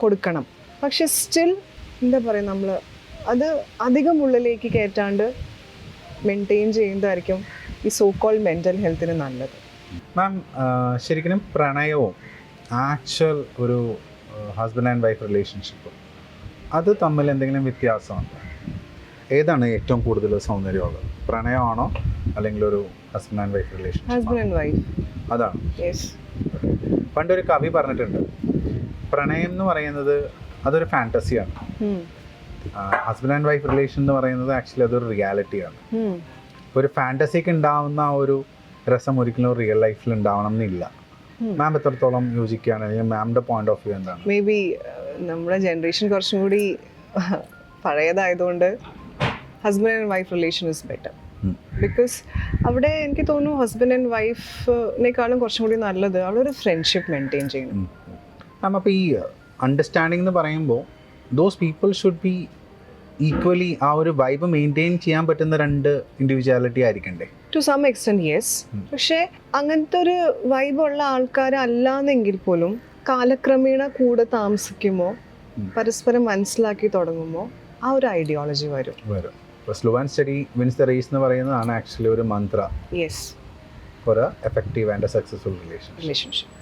കൊടുക്കണം. പക്ഷെ സ്റ്റിൽ എന്താ പറയുക, നമ്മൾ അത് അധികം ഉള്ളിലേക്ക് കയറ്റാണ്ട് മെയിൻറ്റെയിൻ ചെയ്യുന്നതായിരിക്കും ഈ സോ കോൾഡ് മെൻ്റൽ ഹെൽത്തിന് നല്ലത്. മാം, ശരിക്കും പ്രണയവും ആക്ച്വൽ ഒരു ഹസ്ബൻഡ് ആൻഡ് വൈഫ് റിലേഷൻഷിപ്പും അത് തമ്മിൽ എന്തെങ്കിലും വ്യത്യാസമുണ്ടോ? ഏതാണ് ഏറ്റവും കൂടുതൽ സൗന്ദര്യമുള്ളത്? പ്രണയമാണോ അല്ലെങ്കിൽ ഒരു husband and wife relationship? Husband and wife. അതാണ്. യെസ്. പണ്ടൊരു കവി പറഞ്ഞിട്ടുണ്ട്, പ്രണയം എന്ന് പറയുന്നത് അതൊരു ഫാൻറ്റസിയാണ്, ഹസ്ബൻഡ് ആൻഡ് വൈഫ് റിലേഷൻ എന്ന് പറയുന്നത് ആക്ച്വലി അതൊരു റിയാലിറ്റിയാണ്. ഒരു ഫാൻറ്റസിക്ക് ഉണ്ടാവുന്ന ഒരു രസം ഒരിക്കലും റിയൽ ലൈഫിൽ ഉണ്ടാവണം എന്നില്ല. മാം എത്രത്തോളം യോജിക്കുകയാണ്, അല്ലെങ്കിൽ മാമിൻ്റെ പോയിന്റ് ഓഫ് വ്യൂ എന്താണ്? മേ ബി നമ്മുടെ ജനറേഷൻ കുറച്ചും കൂടി പഴയതായതുകൊണ്ട് husband and wife relation is better. Because അവിടെ എനിക്ക് തോന്നുന്നു ഹസ്ബൻഡ് ആൻഡ് വൈഫിനേക്കാളും കുറച്ചും കൂടി നല്ലത് അവിടെ ഒരു ഫ്രണ്ട്ഷിപ്പ് മെയിൻറ്റെയിൻ ചെയ്യണം. മാം, അപ്പോൾ ഈ അണ്ടർസ്റ്റാൻഡിംഗ് എന്ന് പറയുമ്പോൾ those people should be equally ആ ഒരു വൈബ് മെയിൻറ്റെയിൻ ചെയ്യാൻ പറ്റുന്ന രണ്ട് ഇൻഡിവിജ്വാലിറ്റി ആയിരിക്കണ്ടേ? To some extent yes. പക്ഷേ അങ്ങനത്തെ ഒരു വൈബുള്ള ആൾക്കാരല്ലാന്നെങ്കിൽ പോലും കാലക്രമേണ കൂടെ താമസിക്കുമ്പോൾ പരസ്പരം മനസ്സിലാക്കി തുടങ്ങുമ്പോൾ ആ ഒരു ഐഡിയോളജി വരും. Slow and steady wins the race എന്ന് പറയുന്നതാണ് ആക്ച്വലി ഒരു mantra yes for a effective and a successful relationship.